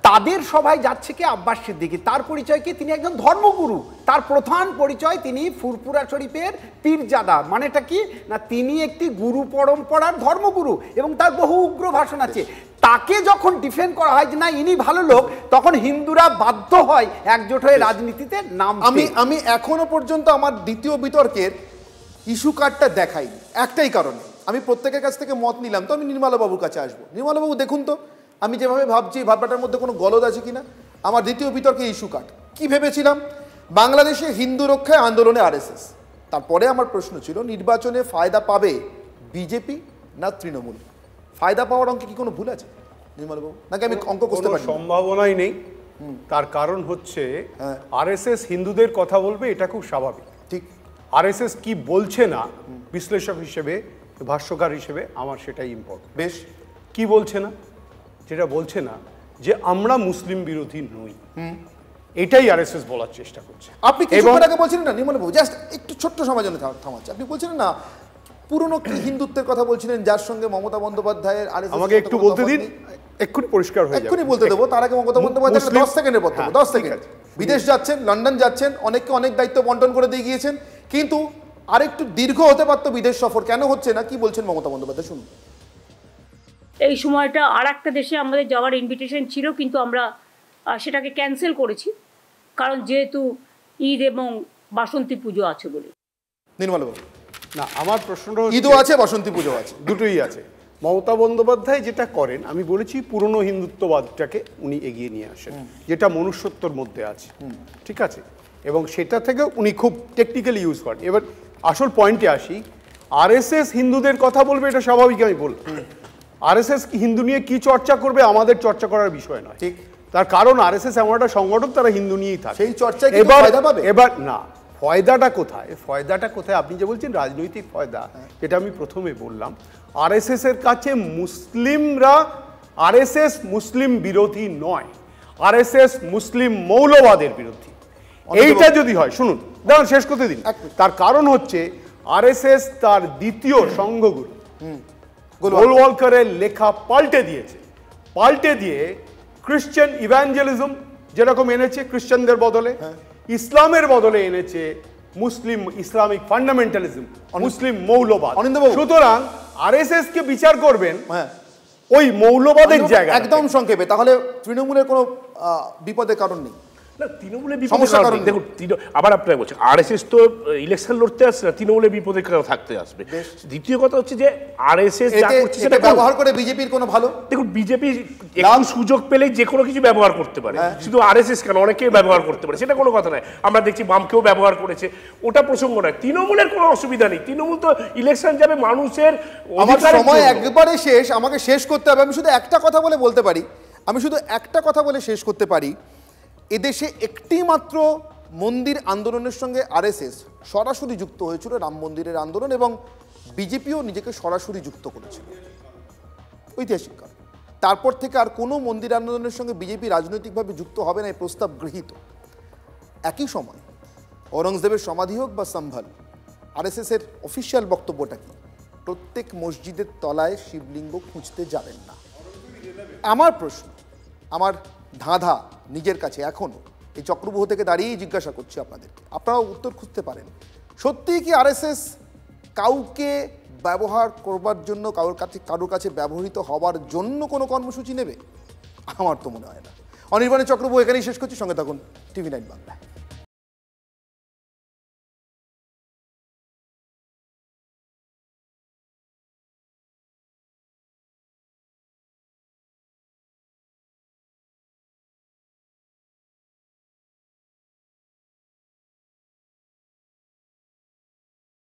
তাদের সবাই যাচ্ছে কি আব্বাস সিদ্দিকী। তার পরিচয় কি? তিনি একজন ধর্মগুরু। তার প্রধান পরিচয় তিনি ফুরফুরা শরীফের পীরজাদা। মানেটা কি না তিনি একটি গুরু পরম্পরার ধর্মগুরু এবং তার বহু উগ্র ভাষণ আছে। তাকে যখন ডিফেন্ড করা হয় যে না ইনি ভালো লোক, তখন হিন্দুরা বাধ্য হয় একজোট হয়ে রাজনীতিতে নাম। আমি এখনো পর্যন্ত আমার দ্বিতীয় বিতর্কের ইস্যু কার্ডটা দেখাইনি একটাই কারণে। আমি প্রত্যেকের কাছ থেকে মত নিলাম, তো আমি নির্মলাবাবুর কাছে আসবো। নির্মলাবাবু দেখুন তো আমি যেভাবে ভাবছি ভাবনাটার মধ্যে কোনো গলদ আছে কিনা। আমার দ্বিতীয় বিতর্কে ইস্যু কার্ড কি ভেবেছিলাম, বাংলাদেশে হিন্দু রক্ষায় আন্দোলনে আরএসএস। তারপরে আমার প্রশ্ন ছিল নির্বাচনে ফায়দা পাবে বিজেপি না তৃণমূল? ফায়দা পাওয়ার অঙ্কে কি কোনো ভুল আছে নির্মলবাবু, নাকি আমি অঙ্ক করতে পারি? সম্ভাবনাই নেই। তার কারণ হচ্ছে আরএসএস হিন্দুদের কথা বলবে, এটা খুব স্বাভাবিক। ঠিক, আরএসএস কি বলছে না বিশ্লেষক হিসেবে, ভাষ্যকার হিসেবে আমার সেটাই ইম্পর্টেন্ট। বেশ, কি বলছে না? যেটা বলছে না যে আমরা মুসলিম বিরোধী নই, এটাই আরএসএস বলার চেষ্টা করছে। আপনি কিছুক্ষণ আগে বলছিলেন না নির্মলবাবু, জাস্ট একটু ছোট্ট সময় জন্য থামাচ্ছে, আপনি বলছিলেন না পুরনো হিন্দুত্বের কথা বলছিলেন যার সঙ্গে মমতা বন্দ্যোপাধ্যায়ের আরএসএস। আমাকে একটু বলতে দিন, এক্ষুনি পরিষ্কার হয়ে যাবে। এক্ষুনি বলতে দেবো, তার আগে মমতা বন্দ্যোপাধ্যায় 10 সেকেন্ডের বক্তব্য, 10 সেকেন্ড। বিদেশ যাচ্ছেন, লন্ডন যাচ্ছেন, অনেককে অনেক দায়িত্ব বন্টন করে দিয়ে গিয়েছেন, কিন্তু আরেকটু দীর্ঘ হতে পারতো বিদেশ সফর, কেন হচ্ছে না? কি বলছেন মমতা বন্দ্যোপাধ্যায় শুনুন। এই সময়টা আর একটা দেশে আমাদের যাওয়ার ইনভিটেশন ছিল, কিন্তু আমরা সেটাকে ক্যান্সেল করেছি, কারণ যেহেতু ঈদ এবং বাসন্তী পুজো আছে বলে। নির্মলবাবু না, আমার প্রশ্নটা ঈদও আছে বাসন্তী পুজো আছে, দুটোই আছে। মমতা বন্দ্যোপাধ্যায় যেটা করেন, আমি বলেছি পুরনো হিন্দুত্ববাদটাকে উনি এগিয়ে নিয়ে আসেন, যেটা মনুষ্যত্বর মধ্যে আছে, ঠিক আছে, এবং সেটা থেকে উনি খুব টেকনিক্যালি ইউজ করেন। এবার আসল পয়েন্টে আসি, আরএসএস হিন্দুদের কথা বলবে, এটা স্বাভাবিক। আমি বলব আরএসএস হিন্দু নিয়ে কি চর্চা করবে আমাদের চর্চা করার বিষয় নয়। ঠিক, তার কারণ আরএসএস এমন একটা সংগঠন, তারা হিন্দু নিয়েই থাকে। সেই চর্চায় এবার না, ফয়দাটা কোথায়? ফয়দাটা কোথায়? আপনি যে বলছেন রাজনৈতিক ফয়দা, যেটা আমি প্রথমে বললাম, আরএসএস এর কাছে মুসলিমরা, আরএসএস মুসলিম বিরোধী নয়, আরএসএস মুসলিম মৌলবাদের বিরোধী। এইটা যদি হয়, শুনুন, দেখুন শেষ করতে দিন। তার কারণ হচ্ছে আরএসএস তার দ্বিতীয় সংঘগুরু গোলওয়ালকারের লেখা পাল্টে দিয়েছে। পাল্টে দিয়ে খ্রিশ্চান ইভাঞ্জেলিজম যেরকম এনেছে খ্রিশ্চানদের বদলে, ইসলামের বদলে এনেছে মুসলিম ইসলামিক ফান্ডামেন্টালিজম, মুসলিম মৌলবাদ। সুতরাং আরএসএস কে বিচার করবেন ওই মৌলবাদের জায়গা। একদম সংক্ষেপে, তাহলে তৃণমূলের কোনো বিপদের কারণ নেই। না, তৃণমূলের বিপদের কারণ দেখুন, আবার আপনারা বলছেন আরএসএস তো ইলেকশন লড়তে আসছে না, তৃণমূলের বিপদে কেন থাকতে আসবে? দ্বিতীয় কথা হচ্ছে যে আরএসএস যা করছে সেটা ব্যবহার করে বিজেপির কোনো ভালো, দেখুন বিজেপি একটু সুযোগ পেলেই যে কোনো কিছু ব্যবহার করতে পারে, শুধু আরএসএস কেন, অনেকেই ব্যবহার করতে পারে, সেটা কোনো কথা নয়। আমরা দেখছি বামকেও ব্যবহার করেছে, ওটা প্রসঙ্গ নয়। তৃণমূলের কোনো অসুবিধা নেই, তৃণমূল তো ইলেকশন যাবে মানুষের। আমার সময় একবারে শেষ, আমাকে শেষ করতে হবে। আমি শুধু একটা কথা বলতে পারি, আমি শুধু একটা কথা বলে শেষ করতে পারি। এদেশে একটি মাত্র মন্দির আন্দোলনের সঙ্গে আরএসএস সরাসরি যুক্ত হয়েছিল, রাম মন্দিরের আন্দোলন, এবং বিজেপিও নিজেকে সরাসরি যুক্ত করেছিল, ঐতিহাসিক কারণ। তারপর থেকে আর কোনো মন্দির আন্দোলনের সঙ্গে বিজেপি রাজনৈতিকভাবে যুক্ত হবে না, এই প্রস্তাব গৃহীত। একই সময় ঔরঙ্গজেবের সমাধি হোক বা সম্ভল, আরএসএসের অফিসিয়াল বক্তব্যটা কি? প্রত্যেক মসজিদের তলায় শিবলিঙ্গ খুঁজতে যাবেন না। আমার প্রশ্ন, আমার ধাঁধা নিজের কাছে এখনও এই চক্রব্যূহ থেকে দাঁড়িয়েই জিজ্ঞাসা করছি আপনাদেরকে, আপনারাও উত্তর খুঁজতে পারেন। সত্যিই কি আরএসএস কাউকে ব্যবহার করবার জন্য, কারোর কাছে ব্যবহৃত হওয়ার জন্য কোনো কর্মসূচি নেবে? আমার তো মনে হয় না। অনির্বাণের চক্রব্যূহ এখানেই শেষ করছি। সঙ্গে থাকুন TV9 বাংলায়।